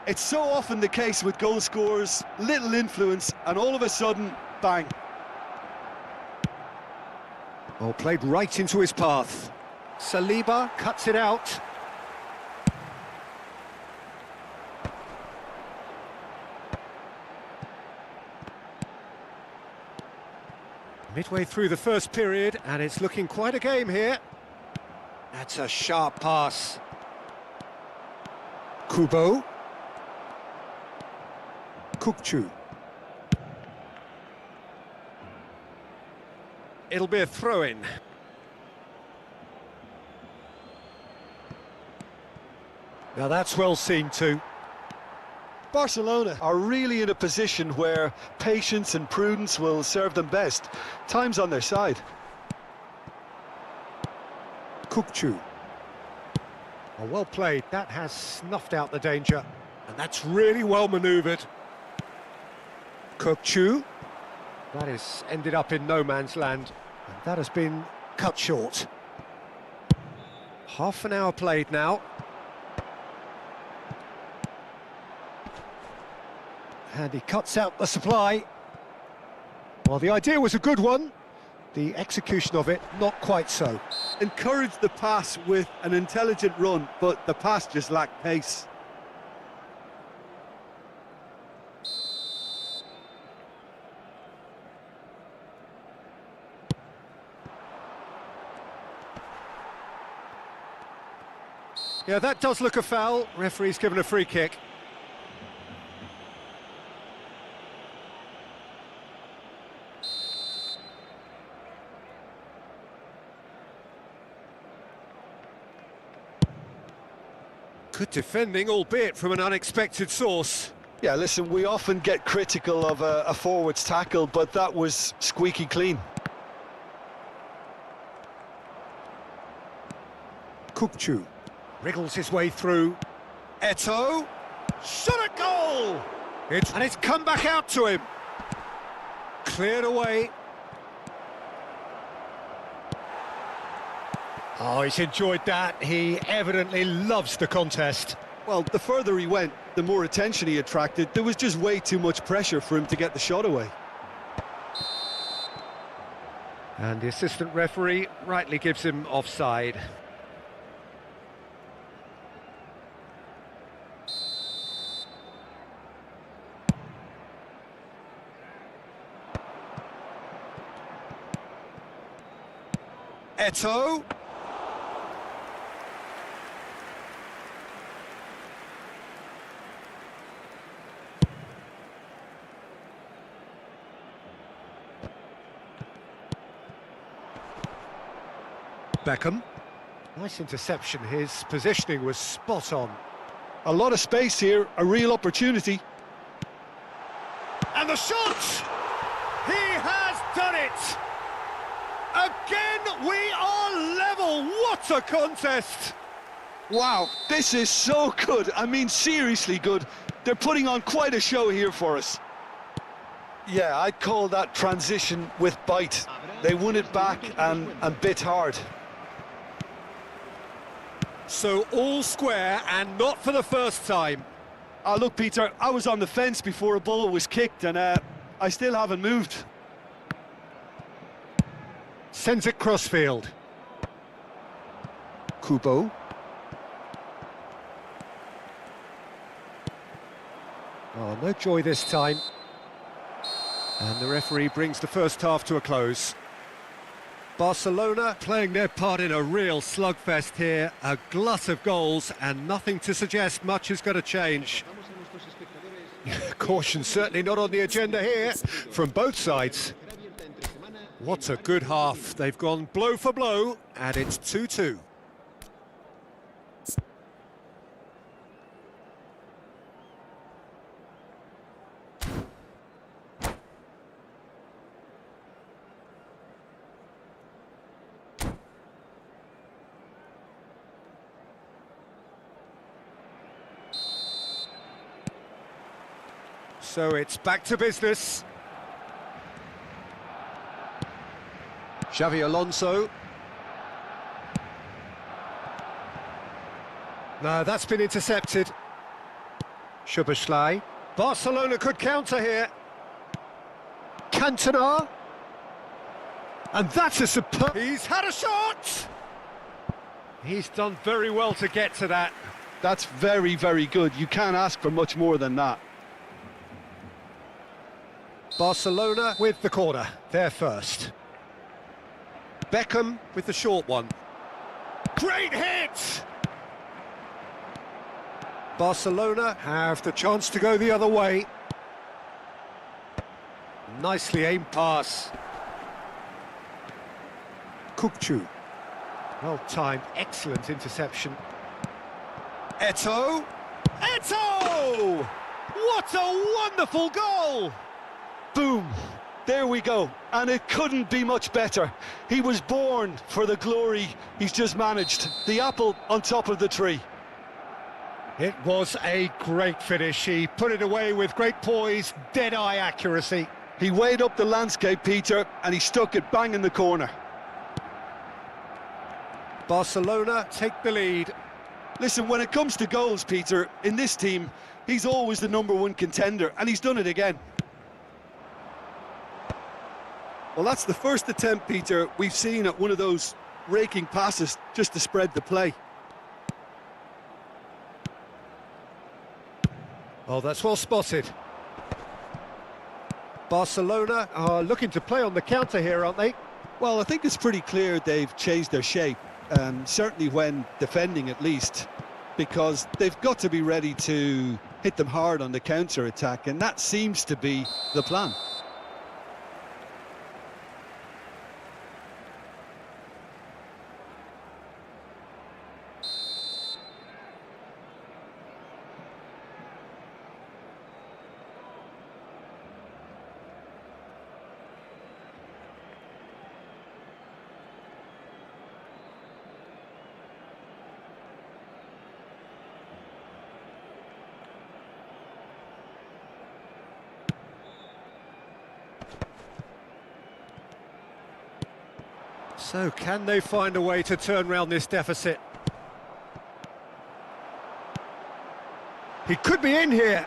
It's so often the case with goal scorers, little influence, and all of a sudden, bang. Oh, played right into his path. Saliba cuts it out. Midway through the first period, and it's looking quite a game here. That's a sharp pass. Kubo. Kukçu. It'll be a throw-in. Now that's well seen too. Barcelona are really in a position where patience and prudence will serve them best. Time's on their side. Kukçu. Oh, well played. That has snuffed out the danger. And that's really well manoeuvred. Kukçu. That has ended up in no man's land. And that has been cut short. Half an hour played now. And he cuts out the supply. Well, the idea was a good one. The execution of it, not quite so. Encouraged the pass with an intelligent run, but the pass just lacked pace. Yeah, that does look a foul. Referee's given a free kick. Good defending, albeit from an unexpected source. Yeah, listen, we often get critical of a forward's tackle, but that was squeaky clean. Kukcu wriggles his way through. Eto'o, shot at goal! And it's come back out to him. Cleared away. Oh, he's enjoyed that. He evidently loves the contest. Well, the further he went, the more attention he attracted. There was just way too much pressure for him to get the shot away. And the assistant referee rightly gives him offside. Eto'o. Beckham. Nice interception. His positioning was spot on. A lot of space here, a real opportunity. And the shot! He has done it! Again, we are level! What a contest! Wow, this is so good. I mean, seriously good. They're putting on quite a show here for us. Yeah, I'd call that transition with bite. They won it back and bit hard. So all square, and not for the first time. Oh, look, Peter, I was on the fence before a ball was kicked, and I still haven't moved. Sends it crossfield. Kubo. Oh, no joy this time. And the referee brings the first half to a close. Barcelona playing their part in a real slugfest here. A glut of goals and nothing to suggest much is going to change. Caution certainly not on the agenda here from both sides. What a good half. They've gone blow for blow and it's 2-2. So it's back to business. Xavi Alonso. No, that's been intercepted. Szoboszlai. Barcelona could counter here. Cantona. And that's a superb... He's had a shot! He's done very well to get to that. That's very, very good. You can't ask for much more than that. Barcelona with the corner, they're first. Beckham with the short one. Great hit! Barcelona have the chance to go the other way. Nicely aimed pass. Kukcu. Well-timed, excellent interception. Eto'o! Eto'o! What a wonderful goal! Boom! There we go. And it couldn't be much better. He was born for the glory he's just managed. The apple on top of the tree. It was a great finish. He put it away with great poise, dead-eye accuracy. He weighed up the landscape, Peter, and he stuck it bang in the corner. Barcelona take the lead. Listen, when it comes to goals, Peter, in this team, he's always the #1 contender, and he's done it again. Well, that's the first attempt, Peter, we've seen at one of those raking passes just to spread the play. Oh, that's well spotted. Barcelona are looking to play on the counter here, aren't they? Well, I think it's pretty clear they've changed their shape, certainly when defending at least, because they've got to be ready to hit them hard on the counter-attack, and that seems to be the plan. So can they find a way to turn round this deficit? He could be in here.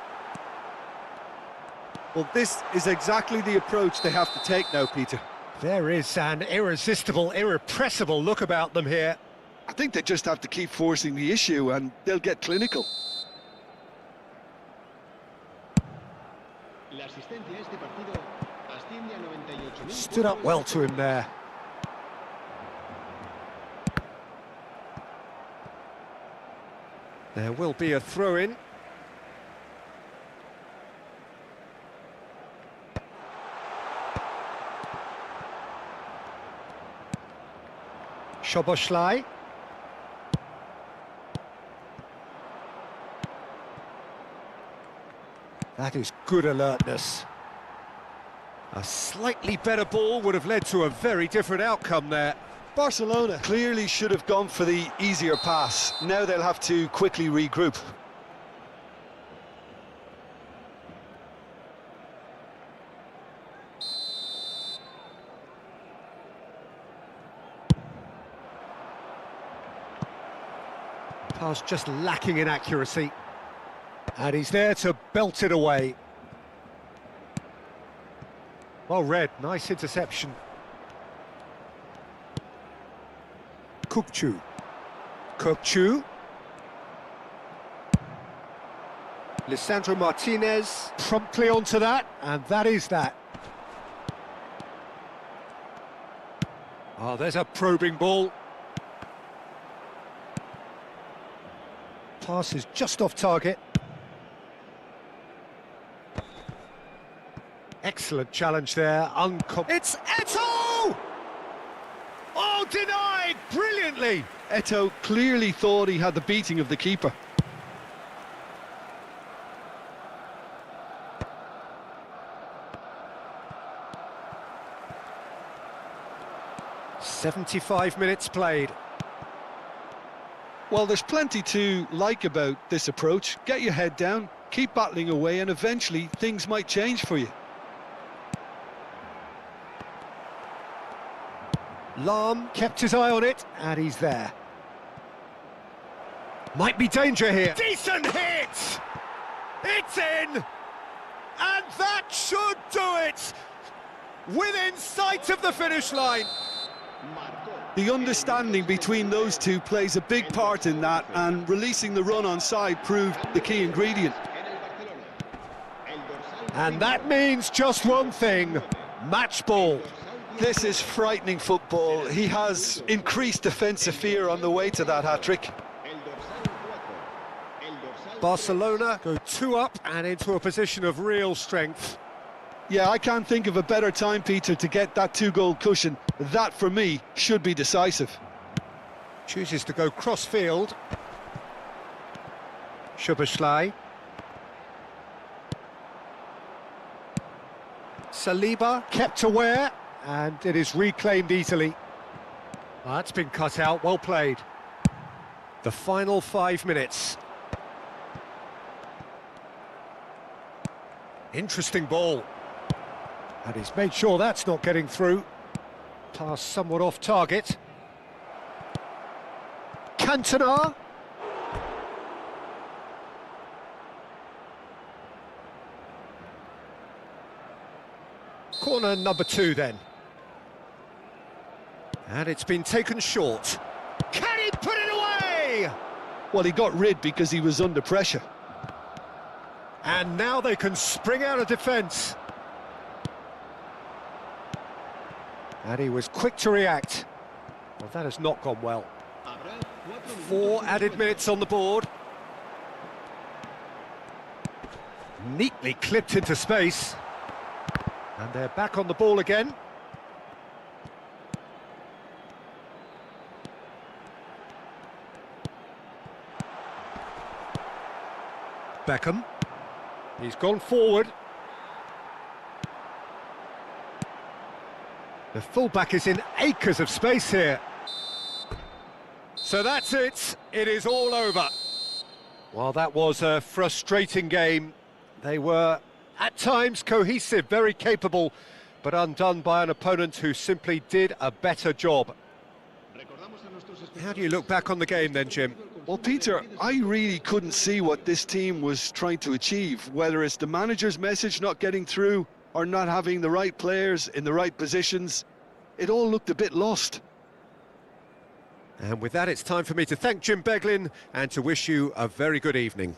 Well, this is exactly the approach they have to take now, Peter. There is an irresistible, irrepressible look about them here. I think they just have to keep forcing the issue and they'll get clinical. Stood up well to him there. There will be a throw-in. Szoboszlai. That is good alertness. A slightly better ball would have led to a very different outcome there. Barcelona clearly should have gone for the easier pass. Now they'll have to quickly regroup. Pass just lacking in accuracy. And he's there to belt it away. Well read, nice interception. Kukçu. Lisandro Martinez promptly onto that, and that is that. Oh, there's a probing ball. Pass is just off target. Excellent challenge there. It's Eto'o! Oh, denied brilliantly. Eto'o clearly thought he had the beating of the keeper. "75 minutes played." Well, there's plenty to like about this approach. Get your head down, keep battling away, and eventually things might change for you. Lahm kept his eye on it, and he's there. Might be danger here. Decent hit! It's in! And that should do it! Within sight of the finish line. The understanding between those two plays a big part in that, and releasing the run on side proved the key ingredient. And that means just one thing: match ball. This is frightening football. He has increased defensive fear on the way to that hat-trick. Barcelona go 2 up and into a position of real strength. Yeah, I can't think of a better time, Peter, to get that 2-goal cushion. That, for me, should be decisive. Chooses to go cross-field. Szoboszlai. Saliba kept aware, and it is reclaimed easily. That's been cut out, well played. The final 5 minutes. Interesting ball. And he's made sure that's not getting through. Pass somewhat off target. Cantona. Corner number 2 then. And it's been taken short. Can he put it away? Well, he got rid because he was under pressure. And now they can spring out of defence. And he was quick to react. Well, that has not gone well. 4 added minutes on the board. Neatly clipped into space. And they're back on the ball again. Beckham. He's gone forward. The fullback is in acres of space here. So that's it. It is all over. Well, that was a frustrating game. They were, at times, cohesive, very capable, but undone by an opponent who simply did a better job. How do you look back on the game then, Jim? Well, Peter, I really couldn't see what this team was trying to achieve, whether it's the manager's message not getting through or not having the right players in the right positions. It all looked a bit lost. And with that, it's time for me to thank Jim Beglin and to wish you a very good evening.